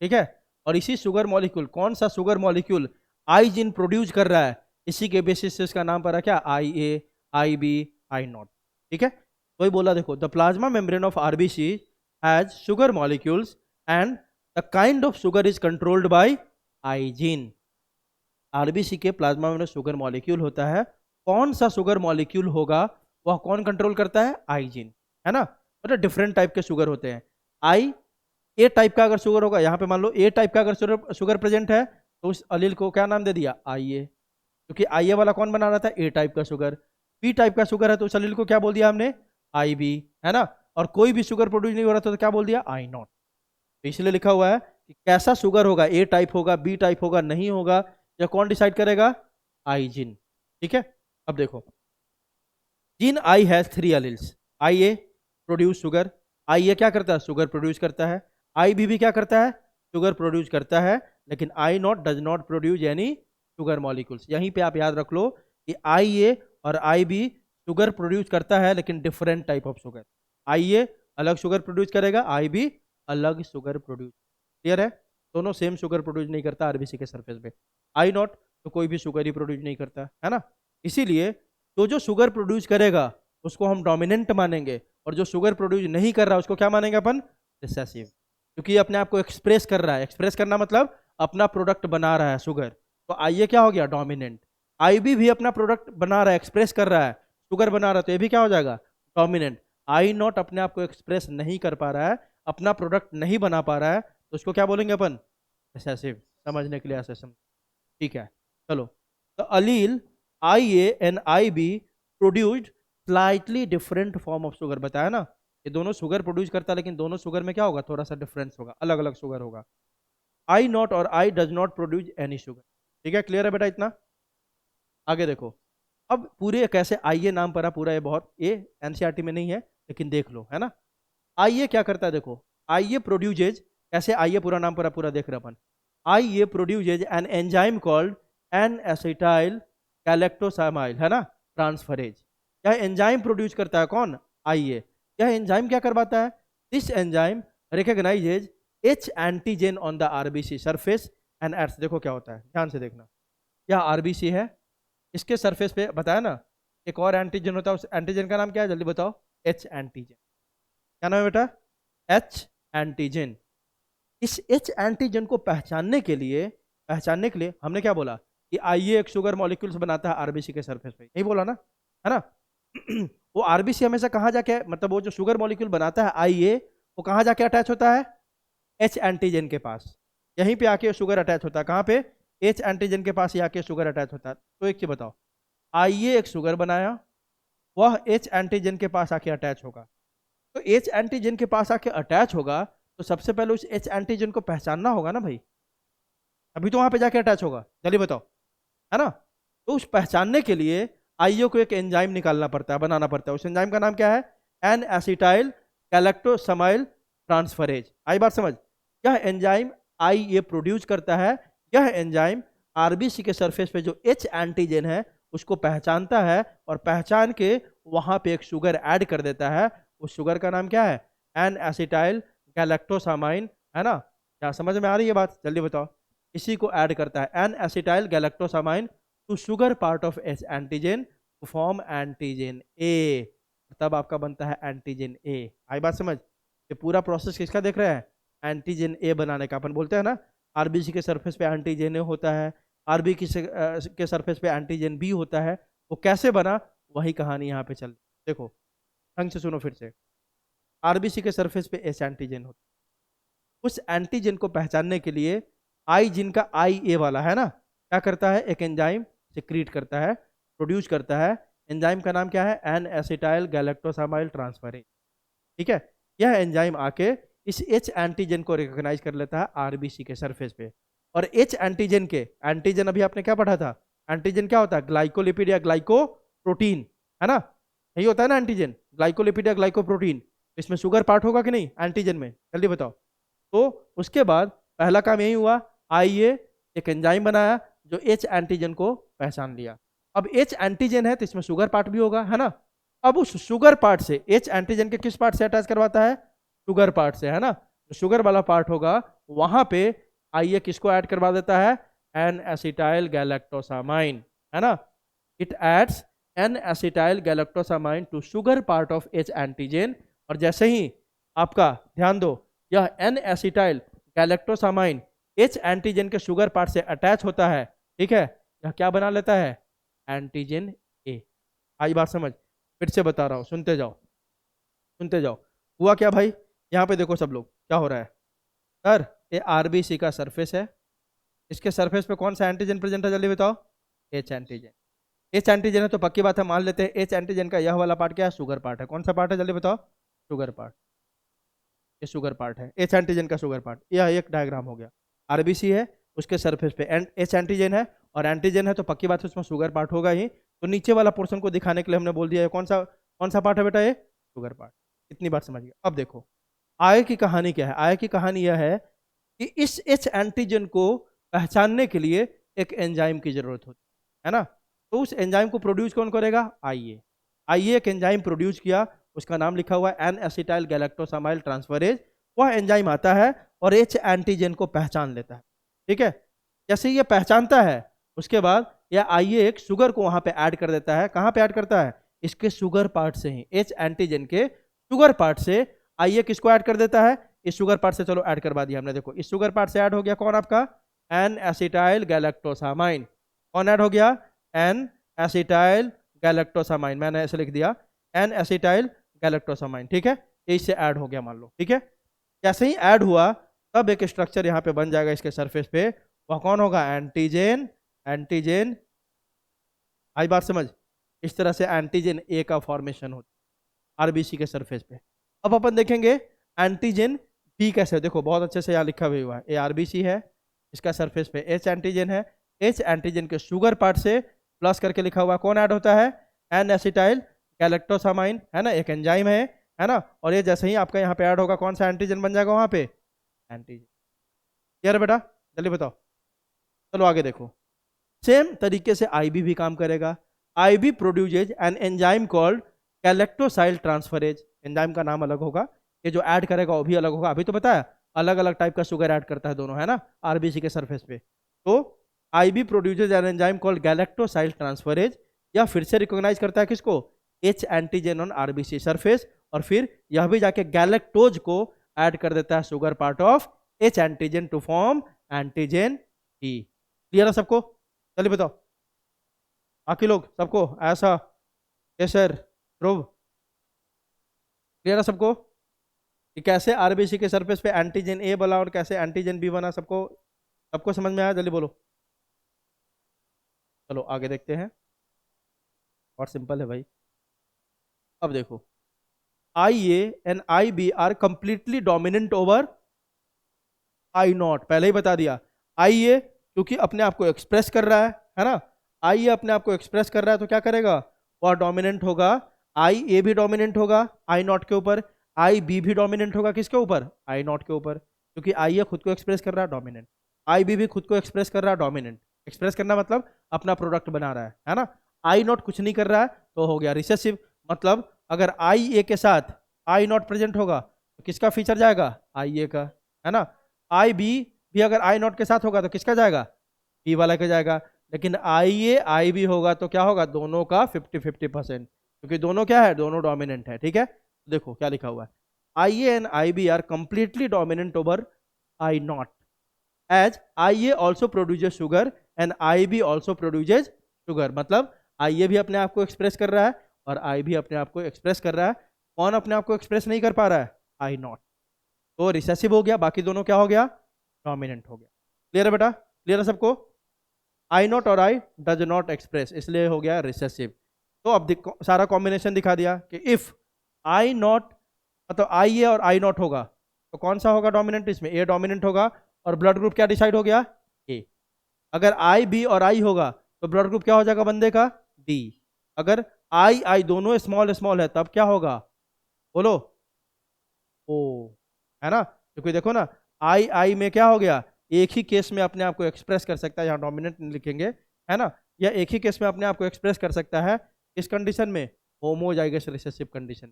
A: ठीक है। और इसी शुगर मॉलिक्यूल, कौन सा शुगर मॉलिक्यूल आई जीन प्रोड्यूस कर रहा है, इसी के बेसिस से इसका नाम पड़ा क्या, आई A, I B, I not, ठीक है। तो ही बोला देखो, the plasma membrane of RBC has sugar molecules and the kind of sugar is controlled by I gene. RBC के प्लाज्मा में शुगर मॉलिक्यूल होता है, कौन सा शुगर मॉलिक्यूल होगा वह कौन कंट्रोल करता है, आई जीन, है ना। मतलब डिफरेंट टाइप के शुगर होते हैं। आई ए टाइप का अगर शुगर होगा, यहाँ पे मान लो ए टाइप का अगर शुगर प्रेजेंट है तो उस अलील को क्या नाम दे दिया, आई ए, क्योंकि आई ए वाला कौन बना रहा था, ए टाइप का शुगर। बी टाइप का शुगर है तो उस अलील को क्या बोल दिया हमने, आई बी, है ना। और कोई भी शुगर प्रोड्यूस नहीं हो रहा था तो क्या बोल दिया, आई नॉट। तो इसलिए लिखा हुआ है कि कैसा शुगर होगा, ए टाइप होगा, बी टाइप होगा, नहीं होगा, या कौन डिसाइड करेगा, आई जीन, ठीक है। अब देखो, gene I has 3 alleles, I A produce sugar, I A क्या करता है, शुगर प्रोड्यूस करता है, आई बी भी क्या करता है, शुगर प्रोड्यूस करता है, लेकिन I not does not produce any sugar molecules. यहीं पे आप याद रख लो कि आई ए और आई बी शुगर प्रोड्यूस करता है लेकिन different type of sugar. I ए अलग शुगर प्रोड्यूस करेगा, आई बी अलग शुगर प्रोड्यूस, क्लियर है। दोनों सेम शुगर प्रोड्यूस नहीं करता आरबीसी के सरफेस पे। आई नॉट तो कोई भी शुगर ही प्रोड्यूस नहीं करता, है ना। इसीलिए तो जो शुगर प्रोड्यूस करेगा उसको हम डोमिनेंट मानेंगे, और जो शुगर प्रोड्यूस नहीं कर रहा उसको क्या मानेंगे अपन, रिसेसिव, क्योंकि ये अपने आप को एक्सप्रेस कर रहा है। एक्सप्रेस करना मतलब अपना प्रोडक्ट बना रहा है शुगर, तो आई ये क्या हो गया, डोमिनेंट। आई बी भी अपना प्रोडक्ट बना रहा है, एक्सप्रेस कर रहा है, शुगर बना रहा है, तो ये भी क्या हो जाएगा, डोमिनेंट। आई नॉट अपने आप को एक्सप्रेस नहीं कर पा रहा है, अपना प्रोडक्ट नहीं बना पा रहा है, तो उसको क्या बोलेंगे अपन, रिसेसिव। समझने के लिए ऐसे समझ, ठीक है। चलो, तो allele I A and I B produced slightly different form of sugar, बताया ना, ये दोनों शुगर प्रोड्यूस करता है लेकिन दोनों शुगर में क्या होगा, थोड़ा सा डिफरेंस होगा, अलग अलग शुगर होगा। आई नॉट और I does not produce any sugar, ठीक है, क्लियर है बेटा इतना। आगे देखो, अब पूरे कैसे आई ए नाम पड़ा पूरा, ये बहुत, ये एनसीईआरटी में नहीं है लेकिन देख लो, है ना। आई ए क्या करता है, देखो, आई ए प्रोड्यूसेज, कैसे आई ए पूरा नाम पड़ा, पूरा देख रहे अपन। I A produces an enzyme called N acetyl galactosaminyl, है ना, ट्रांसफरेज। यह एंजाइम प्रोड्यूस करता है कौन, आई ए। यह एंजाइम क्या करवाता है, this enzyme recognises H antigen on the RBC surface and adds. देखो क्या होता है, ध्यान से देखना, यह आरबीसी है, इसके सरफेस पे बताया ना एक और एंटीजन होता है, उस एंटीजन का नाम क्या है, जल्दी बताओ, एच एंटीजन। क्या नाम है बेटा, एच एंटीजन। इस एच एंटीजन को पहचानने के लिए हमने क्या बोला कि आईए एक शुगर मॉलिक्यूल्स बनाता है आरबीसी के सरफेस पे, यही बोला ना, है ना। वो आरबीसी हमेशा कहाँ जाके, मतलब वो जो शुगर मॉलिक्यूल बनाता है आईए, वो कहाँ जाके अटैच होता है, एच एंटीजन के पास, यहीं पे आके शुगर अटैच होता है, कहाँ पे, एच एंटीजन के पास ही आके शुगर अटैच होता है। तो एक चीज बताओ, आईए एक शुगर बनाया, वह एच एंटीजन के पास आके अटैच होगा, तो एच एंटीजन के पास आके अटैच होगा तो सबसे पहले उस एच एंटीजन को पहचानना होगा ना भाई, अभी तो वहां पे जाके अटैच होगा, जल्दी बताओ, है ना। तो उस पहचानने के लिए आईओ को एक एंजाइम निकालना पड़ता है, बनाना पड़ता है। उस एंजाइम का नाम क्या है, एन एसिटाइल गैलेक्टोसामाइल ट्रांसफरेज। आई बात समझ, यह एंजाइम आई ये प्रोड्यूस करता है। यह एंजाइम आरबीसी के सरफेस पे जो एच एंटीजन है उसको पहचानता है, और पहचान के वहां पे एक शुगर ऐड कर देता है। उस शुगर का नाम क्या है, एन एसिटाइल गैलेक्टोसामाइन, है ना, क्या समझ में आ रही है बात? जल्दी बताओ। इसी को ऐड करता है N acetyl galactosamine to sugar part of H antigen to form antigen A, तब आपका बनता है एंटीजन ए। आई बात समझ? ये पूरा प्रोसेस किसका देख रहे हैं? एंटीजन ए बनाने का। अपन बोलते हैं ना आरबीसी के सरफेस पे एंटीजन ए होता है, आरबी के सरफेस पे एंटीजन बी होता है। वो कैसे बना, वही कहानी यहाँ पे चल। देखो ढंग से सुनो फिर से। आरबीसी के सरफेस पे एच एंटीजन होता है, उस एंटीजन को पहचानने के लिए आई जिनका आई ए वाला है ना, क्या करता है? एक एंजाइम सिक्रीट करता है, प्रोड्यूस करता है। एंजाइम का नाम क्या है? N acetyl galactosaminyl transferase. ठीक है, यह एंजाइम आके इस एच एंटीजन को रिकॉग्नाइज कर लेता है आरबीसी के सरफेस पे। और एच एंटीजन के, एंटीजन अभी आपने क्या पढ़ा था? एंटीजन क्या होता है? ग्लाइकोलिपिड या ग्लाइकोप्रोटीन, है ना? यही होता है ना एंटीजन, ग्लाइकोलिपिड या ग्लाइकोप्रोटीन। इसमें शुगर पार्ट होगा कि नहीं एंटीजन में? जल्दी बताओ। तो उसके बाद पहला काम यही हुआ, आइए एक एंजाइम बनाया जो एच एंटीजन को पहचान लिया। अब एच एंटीजन है तो इसमें शुगर पार्ट भी होगा, है ना? अब उस शुगर पार्ट से एच एंटीजन के किस पार्ट से अटैच करवाता है? शुगर पार्ट से, है ना? तो शुगर वाला पार्ट होगा वहां पे आइए किसको ऐड करवा देता है? एन एसिटाइल गैलेक्टोसामाइन, है ना? It adds N acetyl galactosamine to sugar part of H antigen. और जैसे ही आपका ध्यान दो, यह N acetyl galactosamine H antigen के शुगर पार्ट से अटैच होता है, ठीक है? यह क्या बना लेता है? एंटीजन ए। आई बात समझ? फिर से बता रहा हूं, सुनते जाओ सुनते जाओ। हुआ क्या भाई? यहाँ पे देखो सब लोग, क्या हो रहा है सर? ये आरबीसी का सरफेस है, इसके सरफेस पे कौन सा एंटीजन प्रेजेंट है? जल्दी बताओ। H antigen. एच एंटीजन है तो पक्की बात है, मान लेते हैं एच एंटीजन का यह वाला पार्ट क्या है? शुगर पार्ट है। कौन सा पार्ट है? जल्दी बताओ। Sugar part. ये शुगर पार्ट है, एच एंटीजन का शुगर पार्ट। यह एक डायग्राम हो गया। आरबीसी है, उसके सरफेस पे एच एंटीजन है, और एंटीजन है तो पक्की बात है उसमें शुगर पार्ट होगा ही। तो नीचे वाला पोर्शन को दिखाने के लिए हमने बोल दिया है कौन सा पार्ट है बेटा? ये शुगर पार्ट। इतनी बात समझ गया। अब देखो आय की कहानी क्या है। आय की कहानी यह है कि इस एच एंटीजन को पहचानने के लिए एक एंजाइम की जरूरत होती है ना? तो उस एंजाइम को प्रोड्यूस कौन करेगा? आइए। आइए एक एंजाइम प्रोड्यूस किया, उसका नाम लिखा हुआ है एन एसिटाइल गैलेक्टोसामाइल ट्रांसफरेज। वह एंजाइम आता है और एच एंटीजन को पहचान लेता है, ठीक है? जैसे ये पहचानता है, उसके बाद यह आइए एक शुगर को वहां पे ऐड कर देता है। कहां पे ऐड करता है? इसके शुगर पार्ट से ही, एच एंटीजन के शुगर पार्ट से आइए किसको ऐड कर देता है? इस शुगर पार्ट से। चलो ऐड करवा दिया हमने। देखो इस शुगर पार्ट से ऐड हो गया कौन आपका? N acetyl galactosamine. कौन ऐड हो गया? N acetyl galactosamine. मैंने ऐसे लिख दिया, एन एसिटाइल गैलेक्टोसामाइन, ठीक है? ये इससे ऐड हो गया मान लो, ठीक है? जैसे ही ऐड हुआ तब एक स्ट्रक्चर यहाँ पे बन जाएगा इसके सरफेस पे। वह कौन होगा? एंटीजन। एंटीजन। आई बात समझ? इस तरह से एंटीजन ए का फॉर्मेशन होता है आरबीसी के सरफेस पे। अब अपन देखेंगे एंटीजन बी कैसे। देखो बहुत अच्छे से यहाँ लिखा भी हुआ है, ए आरबीसी है, इसका सरफेस पे एच एंटीजन है। एच एंटीजन के शुगर पार्ट से प्लस करके लिखा हुआ कौन ऐड होता है? एन एसिटाइल गैलेक्टोसामाइन, है ना? एक एंजाइम है ना? और ये जैसे ही आपका यहाँ पे ऐड होगा कौन सा एंटीजन बन जाएगा वहां पे? एंटीजन। क्लियर बेटा? जल्दी बताओ। चलो आगे देखो। सेम तरीके से आईबी भी काम करेगा। I B produces an enzyme called galactosyl transferase. Enzyme का नाम अलग होगा, ये जो ऐड करेगा वो भी अलग होगा। अभी तो बताया अलग अलग टाइप का शुगर ऐड करता है दोनों, है ना? आरबीसी के सरफेस पे। तो I B produces an enzyme called galactosyl transferase. या फिर से रिकॉग्नाइज करता है किसको? H antigen on RBC surface. और फिर यह भी जाके गैलेक्टोज को ऐड कर देता है sugar part of H antigen to form antigen E. Clear है सबको? चलिए बताओ बाकी लोग सबको। ऐसा केसर ध्रुव, क्लियर है सबको कि कैसे आरबीसी के सरफेस पे एंटीजन ए बना और कैसे एंटीजन बी बना? सबको सबको समझ में आया? जल्दी बोलो। चलो आगे देखते हैं। और सिंपल है भाई। अब देखो I A and I B are completely dominant over I not. पहले ही बता दिया, आई ए क्योंकि अपने आप को एक्सप्रेस कर रहा है ना? आई ए अपने आप को एक्सप्रेस कर रहा है तो क्या करेगा? वह डोमिनेंट होगा। आई ए भी डोमिनेंट होगा आई नॉट के ऊपर, आई बी भी डोमिनेंट होगा किसके ऊपर? आई नॉट के ऊपर। क्योंकि आई ए खुद को एक्सप्रेस कर रहा है, डोमिनेंट। आई बी भी खुद को एक्सप्रेस कर रहा है, डोमिनेंट। एक्सप्रेस करना मतलब अपना प्रोडक्ट बना रहा है ना? आई नॉट कुछ नहीं कर रहा है तो हो गया रिसेसिव। मतलब अगर आई ए के साथ आई नॉट प्रेजेंट होगा तो किसका फीचर जाएगा? आई ए का, है ना? आई बी भी अगर आई नॉट के साथ होगा तो किसका जाएगा, बी वाला का जाएगा। लेकिन आई ए आई बी होगा तो क्या होगा, दोनों का 50-50%, क्योंकि दोनों क्या है, दोनों डोमिनेंट है। ठीक है, देखो क्या लिखा हुआ है, I A and I B are completely dominant over I not, as I A also produces sugar and I B also produces sugar. मतलब आई ए भी अपने आप को एक्सप्रेस कर रहा है और आई भी अपने आप को एक्सप्रेस कर रहा है। कौन अपने आप को एक्सप्रेस नहीं कर पा रहा है, आई नॉट। तो रिसेसिव हो गया, बाकी दोनों क्या हो गया, डोमिनेंट हो गया। क्लियर है बेटा, क्लियर है सबको। आई नॉट और आई डज नॉट एक्सप्रेस, इसलिए हो गया रिसेसिव। तो अब सारा कॉम्बिनेशन दिखा दिया कि इफ आई नॉट मतलब आई ए और आई नॉट होगा तो कौन सा होगा डोमिनेंट, इसमें ए डोमिनेंट होगा। और ब्लड ग्रुप क्या डिसाइड हो गया, ए। अगर आई बी और आई होगा तो ब्लड ग्रुप क्या हो जाएगा बंदे का, डी। अगर आई आई दोनों स्मॉल स्मॉल है तब क्या होगा, बोलो, ओ, है ना। क्योंकि देखो ना, आई आई में क्या हो गया, एक ही केस में अपने आप को एक्सप्रेस कर सकता है, यहाँ डोमिनेंट लिखेंगे, है ना। या एक ही केस में अपने आप को एक्सप्रेस कर सकता है इस कंडीशन में, होमोजाइगस रिसेसिव कंडीशन।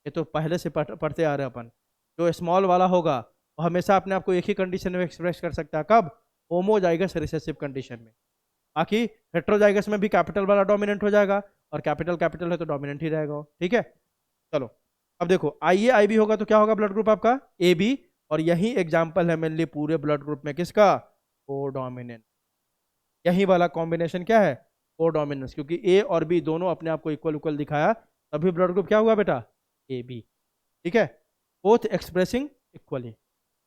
A: ये तो पहले से पढ़ते आ रहे हैं अपन। जो स्मॉल वाला होगा वो हमेशा अपने आप को एक ही कंडीशन में एक्सप्रेस कर सकता है, कब, होमोजाइगस रिसेसिव कंडीशन में। बाकी हेट्रोजाइगस में भी कैपिटल वाला डोमिनेंट हो जाएगा, और कैपिटल कैपिटल है तो डोमिनेंट ही रहेगा वो। ठीक है, चलो अब देखो, आई ए आई बी होगा तो क्या होगा ब्लड ग्रुप आपका, ए बी। और यही एग्जाम्पल है मेनली पूरे ब्लड ग्रुप में किसका, को डोमिनेंट। यही वाला कॉम्बिनेशन क्या है, को डोमिनेंस, क्योंकि ए और बी दोनों अपने आप को इक्वल इक्वल दिखाया, तभी ब्लड ग्रुप क्या हुआ बेटा, ए बी। ठीक है, बोथ एक्सप्रेसिंग इक्वली।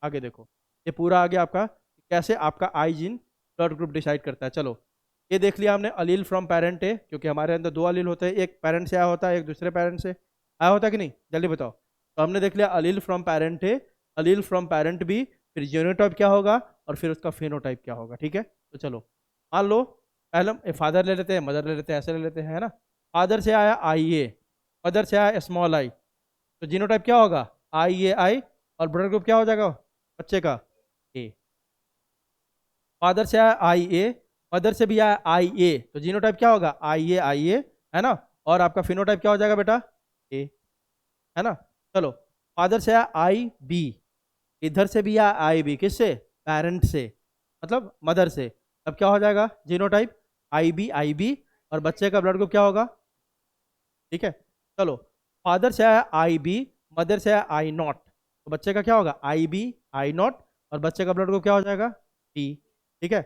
A: आगे देखो, ये पूरा आ गया आपका कैसे आपका आई जीन ब्लड ग्रुप डिसाइड करता है। चलो ये देख लिया हमने, अलील फ्रॉम पेरेंट ए, क्योंकि हमारे अंदर दो अलील होते हैं, एक पेरेंट से आया होता है, एक दूसरे पेरेंट से आया होता है कि नहीं, जल्दी बताओ। तो हमने देख लिया allele from parent A, allele from parent B, फिर जीनोटाइप क्या होगा और फिर उसका फिनोटाइप क्या होगा। ठीक है, तो चलो मान लो पहले फादर ले लेते हैं, मदर ले लेते हैं, ऐसे ले लेते हैं, है ना। फादर से आया आई ए, मदर से आया स्मॉल आई, तो जीनोटाइप क्या होगा, आई ए आई, और ब्लड ग्रुप क्या हो जाएगा बच्चे का, ए। फादर से आया आई ए, मदर से भी आया आई ए, तो जीनोटाइप क्या होगा, आई ए, है ना। और आपका फिनोटाइप क्या हो जाएगा बेटा, ए, है ना। चलो फादर से आया आई बी, इधर से भी आया आई बी, किससे, पेरेंट से, मतलब मदर से, तब क्या हो जाएगा जीनोटाइप, आई बी, और बच्चे का ब्लड ग्रुप क्या होगा। ठीक है, चलो फादर से आया आई बी, मदर से आया आई नॉट, तो बच्चे का क्या होगा, आई बी आई नॉट, और बच्चे का ब्लड ग्रुप क्या हो जाएगा, टी। ठीक है,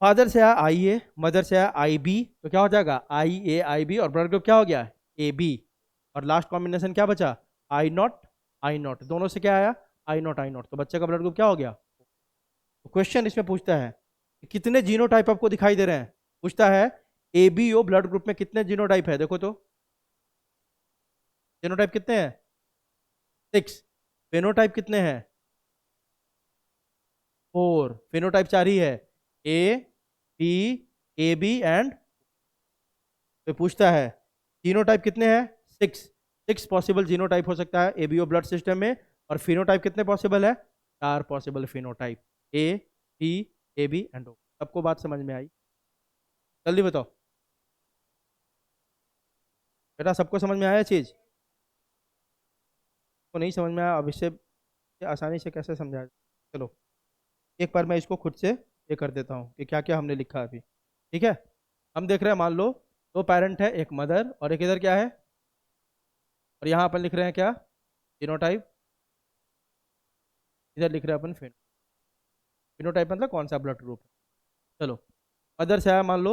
A: फादर से आया आई ए, मदर से आया आई बी, तो क्या हो जाएगा, आई बी, और ब्लड ग्रुप क्या हो गया, ए बी। और लास्ट कॉम्बिनेशन क्या बचा, आई नॉट, दोनों से क्या आया, आई नॉट, तो बच्चे का ब्लड ग्रुप क्या हो गया। तो क्वेश्चन इसमें पूछता है कि कितने जीनोटाइप आपको दिखाई दे रहे हैं, पूछता है A B O blood group में कितने जीनोटाइप है, देखो तो जीनोटाइप कितने हैं, 6। फेनोटाइप कितने हैं, 4। फेनोटाइप 4 ही है, A B, A B and, तो पूछता है जीनोटाइप कितने हैं, 6। 6 पॉसिबल जीनोटाइप हो सकता है एबीओ ब्लड सिस्टम में। और फिनोटाइप कितने पॉसिबल है, 4 possible phenotype, A B A B and O. सबको बात समझ में आई, जल्दी बताओ बेटा, सबको समझ में आया चीज, को नहीं समझ में आया, अब इससे आसानी से कैसे समझाया। चलो एक बार मैं इसको खुद से ये कर देता हूँ कि क्या क्या हमने लिखा है अभी। ठीक है, हम देख रहे हैं, मान लो दो पेरेंट है, एक मदर और एक इधर क्या है, और यहाँ अपन लिख रहे हैं क्या, जीनोटाइप, इधर लिख रहे हैं अपन फिनोटाइप, मतलब कौन सा ब्लड ग्रुप है। चलो मदर से आया, मान लो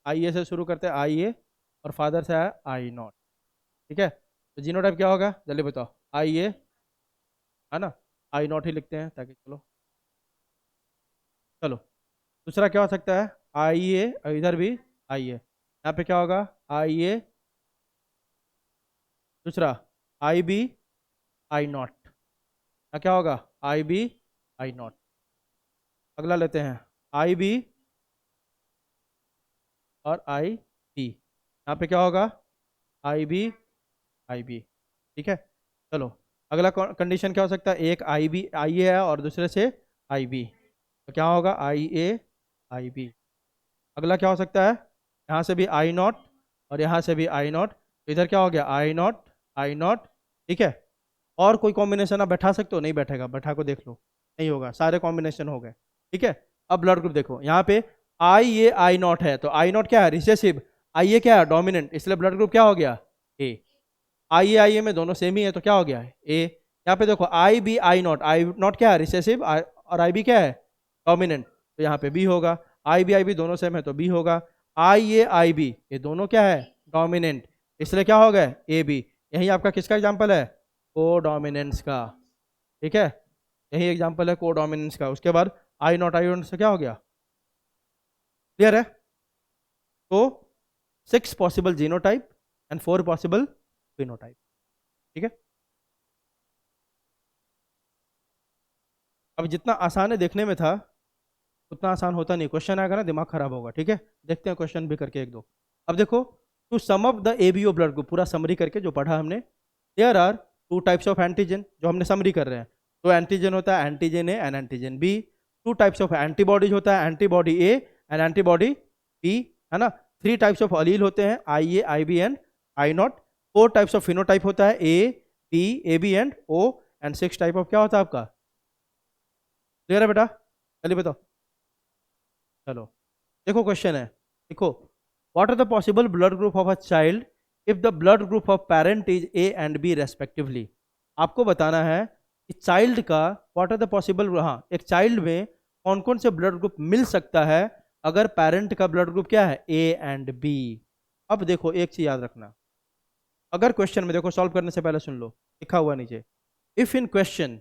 A: आई ए से शुरू करते हैं, आई ए, और फादर से आया आई नॉट। ठीक है, तो जीनोटाइप क्या होगा, जल्दी बताओ, आई ए, है ना, आई नॉट ही लिखते हैं ताकि, चलो चलो दूसरा क्या हो सकता है, आई ए, इधर भी आई ए, यहाँ पे क्या होगा, आई ए, दूसरा आई बी आई नॉट, यहाँ क्या होगा, आई बी आई नॉट। अगला लेते हैं आई बी और आई बी, यहाँ पे क्या होगा, आई बी। ठीक है, चलो अगला कंडीशन क्या हो सकता है, एक आई ए है और दूसरे से आई बी, तो क्या होगा, आई ए आई बी। अगला क्या हो सकता है, यहाँ से भी आई नॉट और यहाँ से भी आई नॉट, तो इधर क्या हो गया, आई नॉट। ठीक है, और कोई कॉम्बिनेशन आप बैठा सकते हो? नहीं बैठेगा, बैठा को देख लो, नहीं होगा, सारे कॉम्बिनेशन हो गए। ठीक है, अब ब्लड ग्रुप देखो यहाँ पे आई ए आई नॉट है, तो आई नॉट क्या है? रिसेसिव। आई ए क्या है? डोमिनेंट, इसलिए ब्लड ग्रुप क्या हो गया? ए। आई ए में दोनों सेम ही है, तो क्या हो गया है? ए। यहाँ पे देखो आई बी आई नॉट क्या है? रिसेसिव, और आई बी क्या है? डोमिनेंट, तो यहाँ पे बी होगा। आई बी दोनों सेम है तो बी होगा। आई बी ये दोनों क्या है? डोमिनेंट, इसलिए क्या हो गया? A B. यही आपका किसका एग्जाम्पल है? को डोमिनेंस का। ठीक है, यही एग्जाम्पल है को डोमिनेंस का। उसके बाद आई नॉट से क्या हो गया? क्लियर है? तो 6 possible genotype and 4 possible phenotype. ठीक है, अब जितना आसान है देखने में था उतना आसान होता नहीं, क्वेश्चन आएगा ना दिमाग खराब होगा। ठीक है, देखते हैं क्वेश्चन भी करके एक दो। अब देखो, to sum up the ABO blood group, पूरा समरी करके जो पढ़ा हमने। There are 2 types of antigen, जो हमने समरी कर रहे हैं। तो एंटीजन होता है antigen A and antigen B. 2 types of antibodies होता है, antibody A and antibody B, है ना। 3 टाइप्स ऑफ अलील होते हैं, I A I B and I not. 4 types of phenotype होता है, A B A B and O. And 6 type of क्या होता है आपका? क्लियर है बेटा? चलिए बताओ। चलो देखो, क्वेश्चन है, देखो, what are the possible blood group of a child if the blood group of parent is A and B respectively. आपको बताना है कि चाइल्ड का व्हाट आर द पॉसिबल, हाँ, एक चाइल्ड में कौन कौन से ब्लड ग्रुप मिल सकता है अगर पेरेंट का ब्लड ग्रुप क्या है? A and B. अब देखो एक चीज याद रखना, अगर क्वेश्चन में देखो, सॉल्व करने से पहले सुन लो, लिखा हुआ नीचे, if in question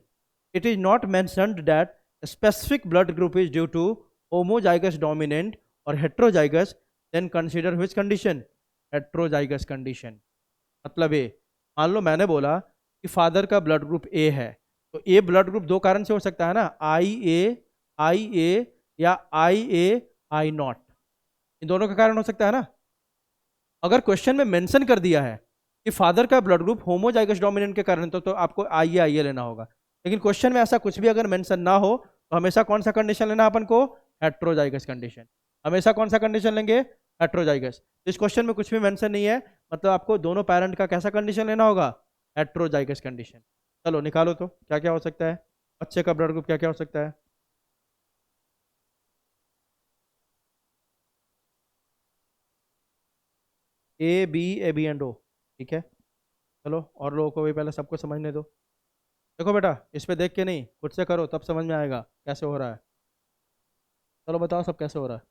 A: it is not mentioned that a specific blood group is due to homozygous dominant or heterozygous, then consider which condition? Heterozygous condition। मतलब ये, मान लो मैंने बोला कि फादर का ब्लड ग्रुप ए है, तो ए ब्लड ग्रुप दो कारण से हो सकता है ना, आई ए या आई नॉट, इन दोनों का कारण हो सकता है ना। अगर क्वेश्चन में मेंशन कर दिया है कि फादर का ब्लड ग्रुप होमोजाइगस डोमिनेंट के कारण, तो आपको आई ए लेना होगा। लेकिन क्वेश्चन में ऐसा कुछ भी अगर मेंशन ना हो तो हमेशा कौन सा कंडीशन लेना अपन को? Heterozygous condition. हमेशा कौन सा कंडीशन लेंगे? हेट्रोजाइगस। तो इस क्वेश्चन में कुछ भी मेंशन नहीं है, मतलब आपको दोनों पेरेंट का कैसा कंडीशन लेना होगा? Heterozygous condition. चलो निकालो तो क्या क्या हो सकता है, बच्चे का ब्लड ग्रुप क्या क्या हो सकता है? ए बी एंड ओ। ठीक है, चलो और लोगों को भी पहले सबको समझने दो। देखो बेटा, इस पे देख के नहीं, खुद से करो तब समझ में आएगा कैसे हो रहा है। चलो बताओ सब कैसे हो रहा है।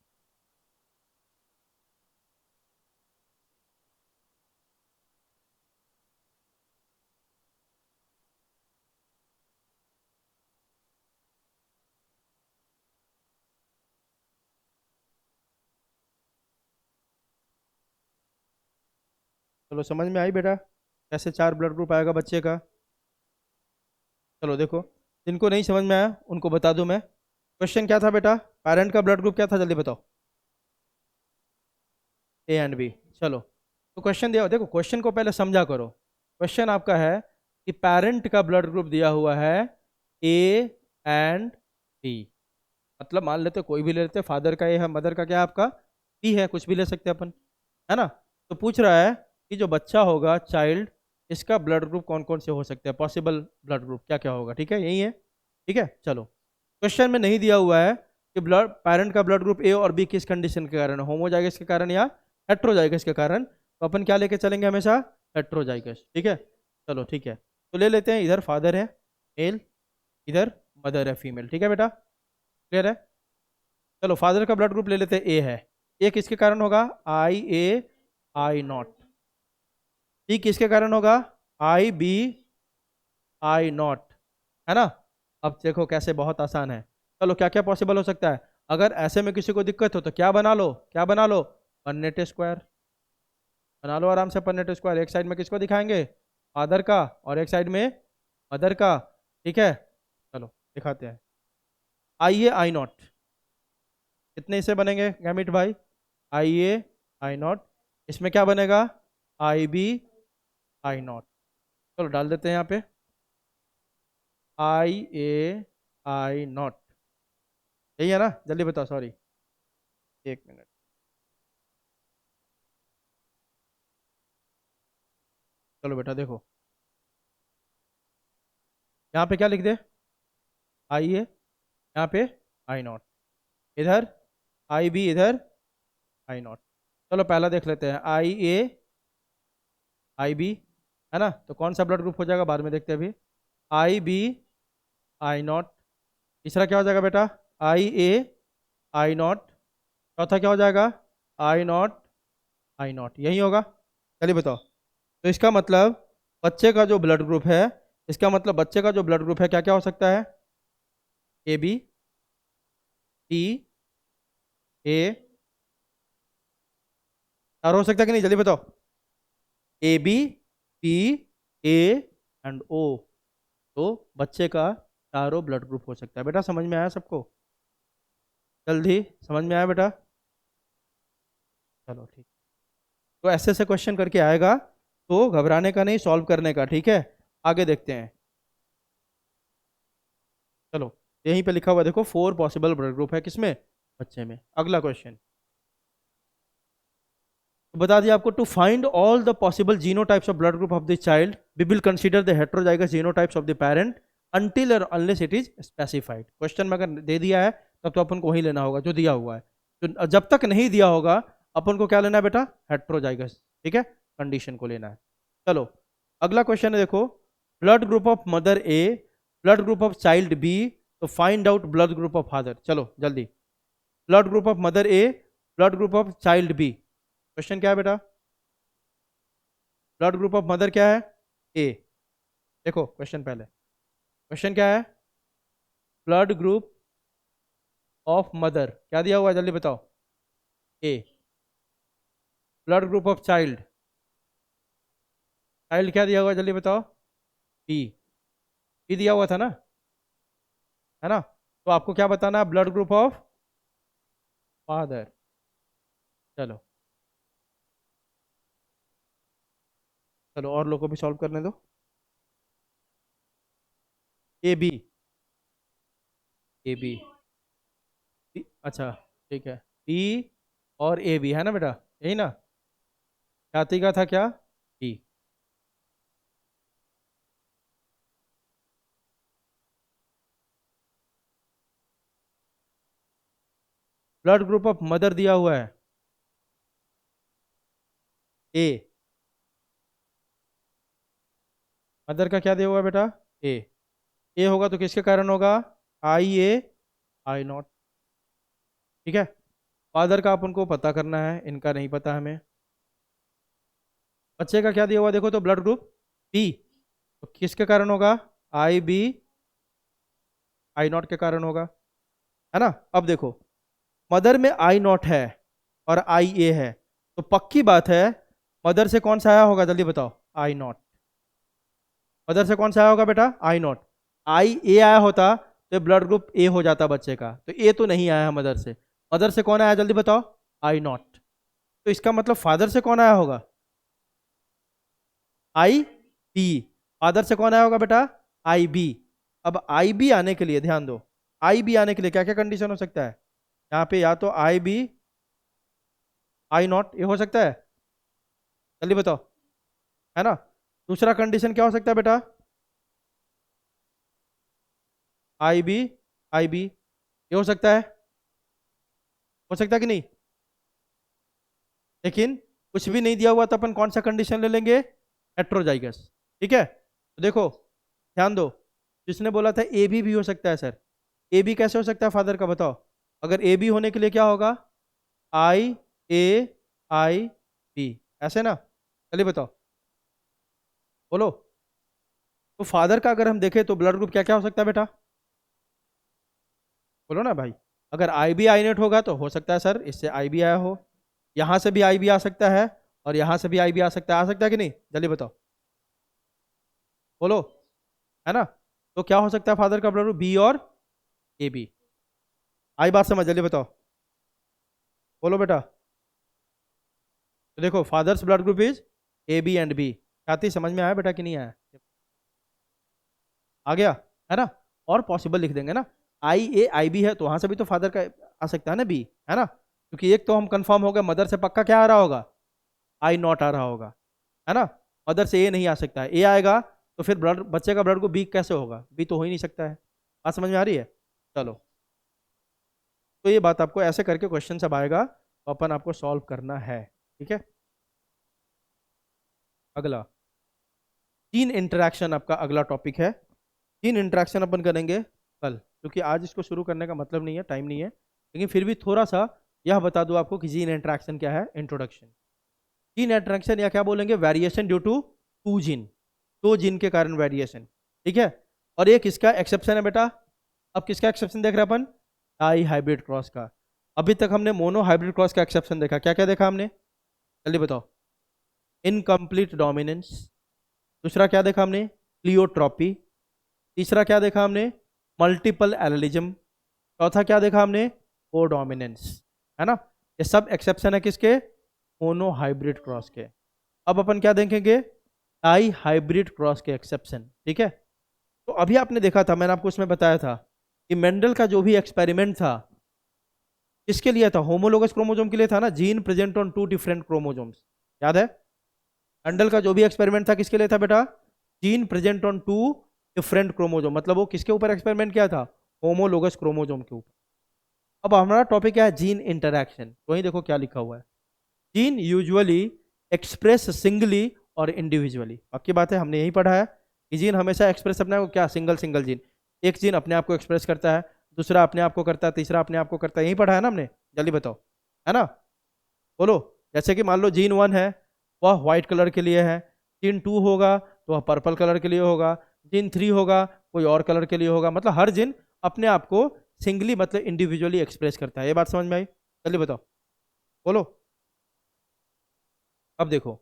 A: चलो समझ में आई बेटा, कैसे 4 ब्लड ग्रुप आएगा बच्चे का? चलो देखो, जिनको नहीं समझ में आया उनको बता दूं मैं। क्वेश्चन क्या था बेटा? पेरेंट का ब्लड ग्रुप क्या था, जल्दी बताओ। A and B. चलो, तो क्वेश्चन दिया, देखो क्वेश्चन को पहले समझा करो। क्वेश्चन आपका है कि पेरेंट का ब्लड ग्रुप दिया हुआ है ए एंड बी, मतलब मान लेते कोई भी ले लेते, फादर का ए है, मदर का क्या है आपका? बी है, कुछ भी ले सकते हैं अपन, है ना। तो पूछ रहा है कि जो बच्चा होगा, चाइल्ड, इसका ब्लड ग्रुप कौन कौन से हो सकते हैं, पॉसिबल ब्लड ग्रुप क्या क्या होगा। ठीक है, यही है। ठीक है, चलो, क्वेश्चन में नहीं दिया हुआ है कि ब्लड पेरेंट का ब्लड ग्रुप ए और बी किस कंडीशन के कारण, होमोजाइगस के कारण या हेट्रोजाइगस के कारण, तो अपन क्या लेके चलेंगे हमेशा? हेट्रोजाइगस। ठीक है, चलो ठीक है, तो ले लेते हैं, इधर फादर है मेल, इधर मदर है फीमेल। ठीक है बेटा, क्लियर है? चलो फादर का ब्लड ग्रुप ले लेते हैं, ए है। ए किसके कारण होगा? आई ए आई नॉट। बी किसके कारण होगा? आई बी आई नॉट, है ना। अब देखो कैसे, बहुत आसान है। चलो क्या क्या पॉसिबल हो सकता है, अगर ऐसे में किसी को दिक्कत हो तो क्या बना लो, क्या बना लो? पन्नेट स्क्वायर बना लो आराम से। पन्नेट स्क्वायर एक साइड में किसको दिखाएंगे? फादर का, और एक साइड में मदर का। ठीक है, चलो दिखाते हैं। आई ए आई नॉट, कितने इससे बनेंगे गैमिट भाई? आई ए आई नॉट, इसमें क्या बनेगा? आई बी आई नॉट। चलो डाल देते हैं यहाँ पे, आई ए आई नॉट, यही है ना? जल्दी बताओ, सॉरी, एक मिनट। चलो बेटा देखो, यहाँ पे क्या लिख दे, आई ए, यहाँ पे आई नॉट, इधर आई बी, इधर आई नॉट। चलो पहला देख लेते हैं, आई ए आई बी, है ना, तो कौन सा ब्लड ग्रुप हो जाएगा बाद में देखते हैं अभी। आई बी आई नॉट, तीसरा क्या हो जाएगा बेटा, आई ए आई नॉट, चौथा क्या हो जाएगा, आई नॉट आई नॉट, यही होगा। चलिए बताओ, तो इसका मतलब बच्चे का जो ब्लड ग्रुप है, इसका मतलब बच्चे का जो ब्लड ग्रुप है क्या क्या हो सकता है, ए बी, टी, ए, और हो सकता है कि नहीं, जल्दी बताओ, A B, P, A and O, तो बच्चे का चारों ब्लड ग्रुप हो सकता है। बेटा समझ में आया सबको, जल्दी समझ में आया बेटा, चलो ठीक। तो ऐसे ऐसे क्वेश्चन करके आएगा, तो घबराने का नहीं, सॉल्व करने का, ठीक है। आगे देखते हैं, चलो यहीं पे लिखा हुआ देखो, 4 पॉसिबल ब्लड ग्रुप है किसमें, बच्चे में। अगला क्वेश्चन तो बता दिया आपको, to find all the possible genotypes of blood group of the child we will consider the heterozygous genotypes of the parent until or unless it is specified. Question में अगर दे दिया है तब तो अपन को वही लेना होगा जो दिया हुआ है, तो जब तक नहीं दिया होगा अपन को क्या लेना है बेटा, हेटेरोजाइगस, ठीक है, कंडीशन को लेना है। चलो अगला क्वेश्चन है देखो, blood group of mother A, blood group of child B, तो find out blood group of father. चलो जल्दी, blood group of mother A, blood group of child B, question क्या है बेटा, ब्लड ग्रुप ऑफ मदर क्या है, ए, देखो question पहले, क्वेश्चन क्या है, ब्लड ग्रुप ऑफ मदर क्या दिया हुआ है जल्दी बताओ, A, blood group of child, child क्या दिया हुआ है जल्दी बताओ, बी, बी दिया हुआ था ना, है ना, तो आपको क्या बताना है, ब्लड ग्रुप ऑफ फादर। चलो चलो और लोगों को भी सॉल्व करने दो, ए बी, ए बी, अच्छा ठीक है, बी और ए बी है ना बेटा, यही ना, ख्याति का था क्या, B. Blood group of mother दिया हुआ है ए, मदर का क्या दिया हुआ है बेटा, ए, ए होगा तो किसके कारण होगा, आई ए आई नॉट, ठीक है। फादर का अपन को पता करना है, इनका नहीं पता हमें। बच्चे का क्या दिया हुआ देखो, तो ब्लड ग्रुप बी, तो किसके कारण होगा, आई बी आई नॉट के कारण होगा, है ना। अब देखो, मदर में आई नॉट है और आई ए है, तो पक्की बात है मदर से कौन सा आया होगा जल्दी बताओ, आई नॉट, मदर से कौन सा आया होगा बेटा, आई नॉट। आई ए आया होता तो ब्लड ग्रुप ए हो जाता बच्चे का, तो ए तो नहीं आया है मदर से, मदर से कौन आया जल्दी बताओ, आई नॉट, तो इसका मतलब फादर से कौन आया होगा, आई बी, फादर से कौन आया होगा बेटा, आई बी। अब आई बी आने के लिए ध्यान दो, आई बी आने के लिए क्या क्या कंडीशन हो सकता है, यहाँ पे या तो आई बी आई नॉट ये हो सकता है, जल्दी बताओ, है ना। दूसरा कंडीशन क्या हो सकता है बेटा, आई बी ये हो सकता है कि नहीं, लेकिन कुछ भी नहीं दिया हुआ तो अपन कौन सा कंडीशन ले लेंगे, हेट्रोजाइगस, ठीक है। तो देखो ध्यान दो, जिसने बोला था ए बी भी हो सकता है सर, ए बी कैसे हो सकता है फादर का बताओ, अगर ए बी होने के लिए क्या होगा, आई ए आई बी, ऐसे ना, चलिए बताओ, बोलो। तो फादर का अगर हम देखें तो ब्लड ग्रुप क्या क्या हो सकता है बेटा, बोलो ना भाई। अगर आई बी आई नेट होगा तो हो सकता है सर इससे आई बी आया हो, यहाँ से भी आई बी आ सकता है, और यहाँ से भी आई बी आ सकता है कि नहीं, जल्दी बताओ, बोलो, है ना। तो क्या हो सकता है फादर का ब्लड ग्रुप, बी और ए बी, आई बात समझ, जल्दी बताओ, बोलो बेटा। तो देखो father's blood group is A B and B, Khyati समझ में आया बेटा कि नहीं आया, आ गया, है ना। और पॉसिबल लिख देंगे ना, आई ए आई बी है तो वहां से भी तो फादर का आ सकता है ना, बी, है ना, क्योंकि एक तो हम कंफर्म हो गए मदर से पक्का क्या आ रहा होगा, आई नॉट आ रहा होगा, है ना, मदर से ए नहीं आ सकता है, ए आएगा तो फिर ब्लड बच्चे का ब्लड ग्रुप बी कैसे होगा? बी तो हो ही नहीं सकता है। बात समझ में आ रही है? चलो, तो ये बात आपको ऐसे करके क्वेश्चन सब आएगा, तो अपन आपको सॉल्व करना है। ठीक है, अगला जीन इंटरेक्शन आपका अगला टॉपिक है। जीन इंटरेक्शन अपन करेंगे कल, क्योंकि आज इसको शुरू करने का मतलब नहीं है, टाइम नहीं है, लेकिन फिर भी थोड़ा सा यह बता दूं आपको कि जीन इंटरेक्शन क्या है। इंट्रोडक्शन, जीन इंटरेक्शन या क्या बोलेंगे, variation due to two gene, दो जीन के कारण वेरिएशन। ठीक है, और एक इसका एक्सेप्शन है बेटा। अब किसका एक्सेप्शन देख रहे हैं अपन? डाई हाइब्रिड क्रॉस का। अभी तक हमने मोनो हाइब्रिड क्रॉस का एक्सेप्शन देखा, क्या क्या देखा हमने, जल्दी बताओ। इनकम्प्लीट डोमिनेंस, दूसरा क्या देखा हमने? प्लियोट्रॉपी, तीसरा क्या देखा हमने? मल्टीपल एलिलिज्म, चौथा क्या देखा हमने? कोडोमिनेंस, है ना। ये सब एक्सेप्शन है किसके? मोनो हाइब्रिड क्रॉस के। अब अपन क्या देखेंगे? डाई हाइब्रिड क्रॉस के एक्सेप्शन। ठीक है, तो अभी आपने देखा था, मैंने आपको उसमें बताया था कि मेंडल का जो भी एक्सपेरिमेंट था किसके लिए था? होमोलोगस क्रोमोसोम के लिए था ना, gene present on two different chromosomes, याद है? मेंडल का जो भी एक्सपेरिमेंट था किसके लिए था बेटा? Gene present on two different chromosome, मतलब वो किसके ऊपर एक्सपेरिमेंट किया था? होमोलोगस क्रोमोसोम के ऊपर। अब हमारा टॉपिक क्या है? Gene interaction. वही देखो क्या लिखा हुआ है, जीन यूजुअली एक्सप्रेस सिंगली और इंडिविजुअली। बाकी बात है, हमने यही पढ़ा है कि जीन हमेशा एक्सप्रेस अपने आप को क्या? सिंगल सिंगल जीन, एक जीन अपने आप को एक्सप्रेस करता है, दूसरा अपने आप को करता है, तीसरा अपने आप को करता है। यही पढ़ा है ना हमने, जल्दी बताओ, है ना? बोलो। जैसे कि मान लो जीन 1 है, वह व्हाइट कलर के लिए है, जीन 2 होगा तो वह पर्पल कलर के लिए होगा, जीन 3 होगा कोई और कलर के लिए होगा। मतलब हर जीन अपने आप को सिंगली मतलब इंडिविजुअली एक्सप्रेस करता है। ये बात समझ में आई? जल्दी बताओ, बोलो। अब देखो,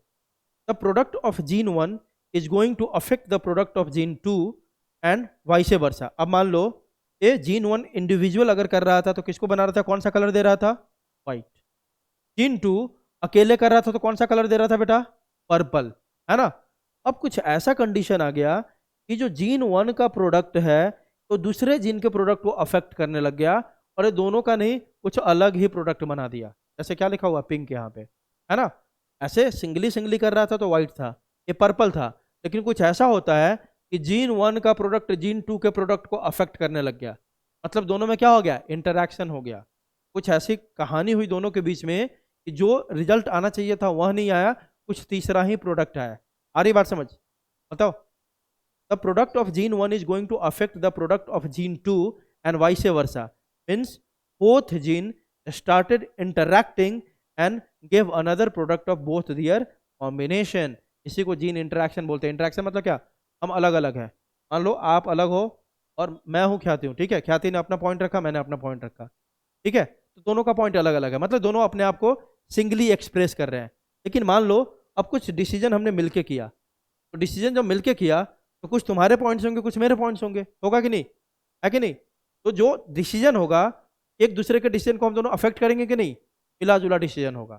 A: the product of gene 1 is going to affect the product of gene 2 and vice versa. अब मान लो ये जीन 1 इंडिविजुअल अगर कर रहा था तो किसको बना रहा था? कौन सा कलर दे रहा था? व्हाइट। जीन 2 अकेले कर रहा था तो कौन सा कलर दे रहा था बेटा? पर्पल, है ना। अब कुछ ऐसा कंडीशन आ गया कि जो जीन 1 का प्रोडक्ट है तो दूसरे जीन के प्रोडक्ट को अफेक्ट करने लग गया, और ये दोनों का नहीं, कुछ अलग ही प्रोडक्ट बना दिया। जैसे क्या लिखा हुआ पिंक यहाँ पे, है ना। ऐसे सिंगली सिंगली कर रहा था तो व्हाइट था, ये पर्पल था। लेकिन कुछ ऐसा होता है कि जीन 1 का प्रोडक्ट जीन 2 के प्रोडक्ट को अफेक्ट करने लग गया, मतलब दोनों में क्या हो गया? इंटरैक्शन हो गया। कुछ ऐसी कहानी हुई दोनों के बीच में कि जो रिजल्ट आना चाहिए था वह नहीं आया, कुछ तीसरा ही प्रोडक्ट आया। आ रही बात समझ? बताओ। The product of gene 1 is going to affect the product of gene 2 and vice versa, means both gene started interacting and give another product of both their combination. इसी को जीन इंटरैक्शन बोलते हैं। Interaction मतलब क्या? हम अलग अलग हैं। मान लो आप अलग हो और मैं हूँ ख्याति हूँ, ठीक है। ख्याति ने अपना पॉइंट रखा, मैंने अपना पॉइंट रखा, ठीक है। तो दोनों का पॉइंट अलग अलग है, मतलब दोनों अपने आप को सिंगली एक्सप्रेस कर रहे हैं। लेकिन मान लो अब कुछ डिसीजन हमने मिलके किया, तो डिसीजन जब मिलके किया तो कुछ तुम्हारे पॉइंट्स होंगे, कुछ मेरे पॉइंट्स होंगे, होगा कि नहीं? है कि नहीं? तो जो डिसीजन होगा, एक दूसरे के डिसीजन को हम दोनों अफेक्ट करेंगे कि नहीं? मिला जुला डिसीजन होगा।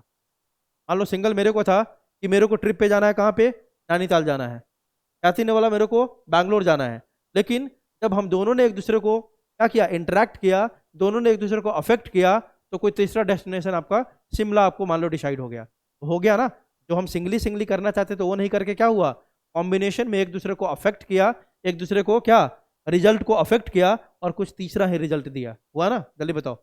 A: मान लो सिंगल मेरे को था कि मेरे को ट्रिप पे जाना है, कहाँ पे? नैनीताल जाना है। ख्याति ने बोला मेरे को बैंगलोर जाना है। लेकिन जब हम दोनों ने एक दूसरे को क्या किया? इंटरेक्ट किया, दोनों ने एक दूसरे को अफेक्ट किया, तो कोई तीसरा डेस्टिनेशन आपका शिमला आपको मान लो डिसाइड हो गया ना। जो हम सिंगली सिंगली करना चाहते तो वो नहीं करके क्या हुआ? कॉम्बिनेशन में एक दूसरे को अफेक्ट किया, एक दूसरे को क्या? रिजल्ट को अफेक्ट किया, और कुछ तीसरा ही रिजल्ट दिया। हुआ ना? जल्दी बताओ।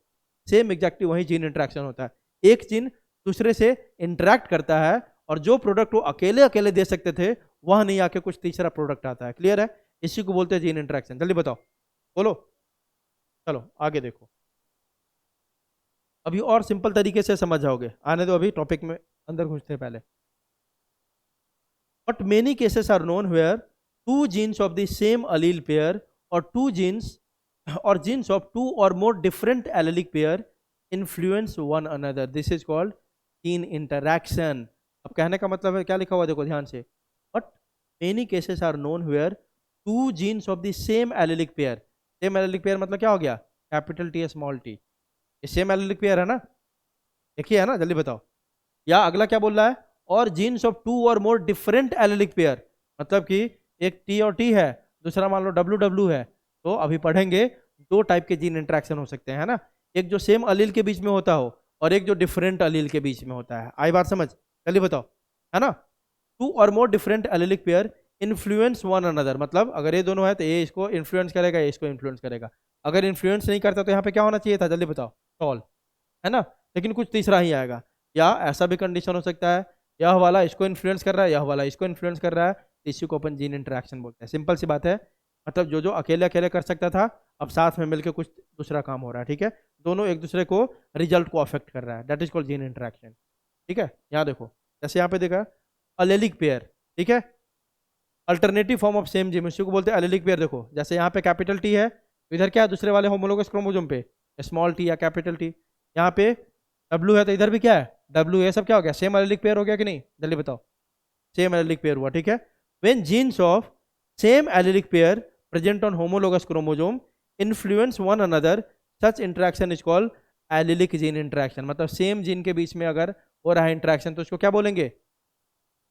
A: सेम एग्जैक्टली वही जीन इंटरेक्शन होता है। एक जीन दूसरे से इंटरेक्ट करता है, और जो प्रोडक्ट वो अकेले अकेले दे सकते थे वह नहीं आके कुछ तीसरा प्रोडक्ट आता है। क्लियर है? इसी को बोलते हैं जीन इंटरेक्शन। जल्दी बताओ, बोलो। चलो आगे देखो, अभी और सिंपल तरीके से समझ जाओगे। आने दो, अभी टॉपिक में अंदर घुसते हैं पहले। But many cases are known where two genes of the same allele pair or two genes or genes of two or more different allelic pair influence one another. This is called gene interaction. अब कहने का मतलब है, क्या लिखा हुआ देखो ध्यान से। But many cases are known where two genes of the same allelic pair. Same allelic pair मतलब क्या हो गया? Capital T small t. ये सेम एलिलिक पेयर है ना, देखिए, है ना। जल्दी बताओ। या अगला क्या बोल रहा है? और genes of two or more different allelic pair, मतलब कि एक टी और टी है, दूसरा मान लो डब्ल्यू डब्ल्यू है। तो अभी पढ़ेंगे दो टाइप के जीन इंटरेक्शन हो सकते हैं, है ना। एक जो सेम अलील के बीच में होता हो, और एक जो डिफरेंट अलील के बीच में होता है। आई बात समझ? चलिए बताओ, है ना। To or more different allelic pair influence one another, मतलब अगर ये दोनों है तो ये इसको इन्फ्लुएंस करेगा, ये इसको इन्फ्लुएंस करेगा। अगर इन्फ्लुएंस नहीं करता तो यहाँ पे क्या होना चाहिए था, जल्दी बताओ, सॉल्व, है ना। लेकिन कुछ तीसरा ही आएगा, या ऐसा भी कंडीशन हो सकता है यह वाला इसको इन्फ्लुएंस कर रहा है, यह वाला इसको इन्फ्लुएंस कर रहा है, तो इसी को अपन जीन इंटरेक्शन बोलते हैं। सिंपल सी बात है, मतलब जो जो अकेले अकेले कर सकता था अब साथ में मिलकर कुछ दूसरा काम हो रहा है, ठीक है। दोनों एक दूसरे को रिजल्ट को अफेक्ट कर रहा है, that is called gene interaction, ठीक है। यहाँ देखो, जैसे यहाँ पे देखा अलेलिक पेयर, ठीक है, alternative form of same gene, इसी को बोलते हैं एलिलिक पेयर। देखो जैसे यहाँ पे कैपिटल टी है, तो इधर क्या है दूसरे वाले होमोलोगस क्रोमोसोम पे स्मॉल टी या कैपिटल टी। यहाँ पे डब्ल्यू है तो इधर भी क्या है डब्ल्यू, ये सब क्या हो गया, सेम एलिलिक पेयर हो गया कि नहीं, जल्दी बताओ, सेम एलिलिक पेयर हुआ, ठीक है। When jeans of same allelic pair present on homologous chromosome influence one another, such interaction is called allylic gene interaction. मतलब सेम जीन के बीच में अगर हो रहा है इंटरेक्शन तो उसको क्या बोलेंगे,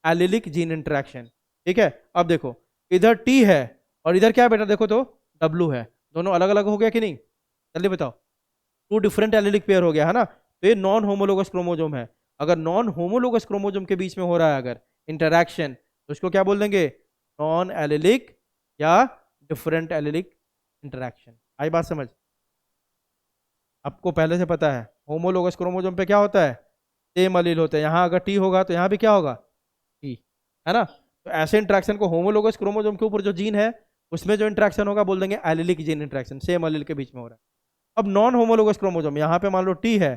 A: एलिलिक जीन इंटरेक्शन, ठीक है। अब देखो इधर टी है और इधर क्या है बेटा, देखो तो डब्लू है, दोनों अलग अलग हो गया कि नहीं, जल्दी बताओ, टू डिफरेंट एलिलिक पेयर हो गया, है ना। तो ये नॉन होमोलोगस क्रोमोसोम है। अगर नॉन होमोलोगस क्रोमोसोम के बीच में हो रहा है अगर इंटरैक्शन, तो उसको क्या बोल देंगे, नॉन एलिलिक या डिफरेंट एलिलिक इंटरैक्शन। आई बात समझ, आपको पहले से पता है होमोलोगस क्रोमोसोम पे क्या होता है, सेम एलील होते हैं, यहाँ अगर टी होगा तो यहाँ भी क्या होगा, टी, है ना। तो ऐसे इंट्रैक्शन को होमोलोगस क्रोमोसोम के ऊपर जो जीन है उसमें जो इंट्रैक्शन होगा बोल देंगे allylic gene interaction, same allele के बीच में हो रहा है। अब नॉन होमोलोगस क्रोमोसोम, यहाँ पे मान लो टी है,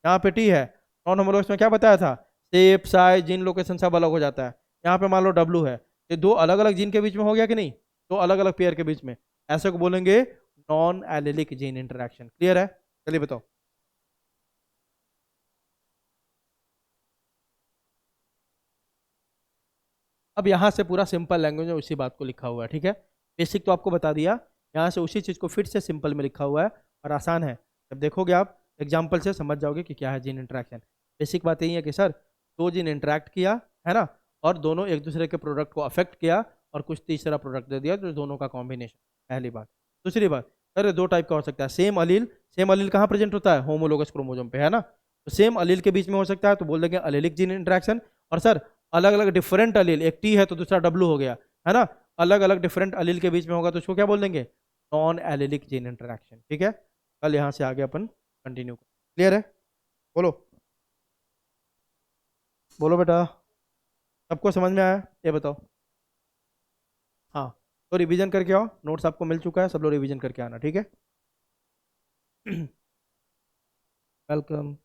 A: यहाँ पे टी है, नॉन होमोलोगस में क्या बताया था, शेप साइज जीन लोकेशन सब अलग हो जाता है। यहाँ पे मान लो डब्लू है, ये दो अलग अलग जीन के बीच में हो गया कि नहीं, दो अलग अलग पेयर के बीच में, ऐसे को बोलेंगे non allylic gene interaction. Clear है, चलिए बताओ। अब यहाँ से पूरा सिंपल लैंग्वेज में उसी बात को लिखा हुआ है, ठीक है। बेसिक तो आपको बता दिया, यहाँ से उसी चीज़ को फिर से सिंपल में लिखा हुआ है और आसान है। जब देखोगे आप एग्जाम्पल से समझ जाओगे कि क्या है जीन इंटरेक्शन। बेसिक बात यही है कि सर दो जीन इंटरेक्ट किया, है ना, और दोनों एक दूसरे के प्रोडक्ट को अफेक्ट किया और कुछ तीसरा प्रोडक्ट दे दिया, तो दोनों का कॉम्बिनेशन, पहली बात। दूसरी बात, सर दो टाइप का हो सकता है, सेम अलील कहाँ प्रेजेंट होता है, होमोलोगस क्रोमोसोम पे, है ना। तो सेम अलील के बीच में हो सकता है तो बोल देंगे अलीलिक जीन इंटरेक्शन। और सर अलग अलग डिफरेंट अलील, एक टी है तो दूसरा डब्लू हो गया, है ना, अलग अलग डिफरेंट अलील के बीच में होगा तो उसको क्या बोल देंगे, नॉन एलिलिक जीन इंटरेक्शन, ठीक है। कल यहाँ से आगे अपन कंटिन्यू। क्लियर है, बोलो, बोलो बेटा, सबको समझ में आया, ये बताओ। हाँ, तो रिवीजन करके आओ, नोट्स आपको मिल चुका है, सब लोग रिवीजन करके आना, ठीक है। वेलकम।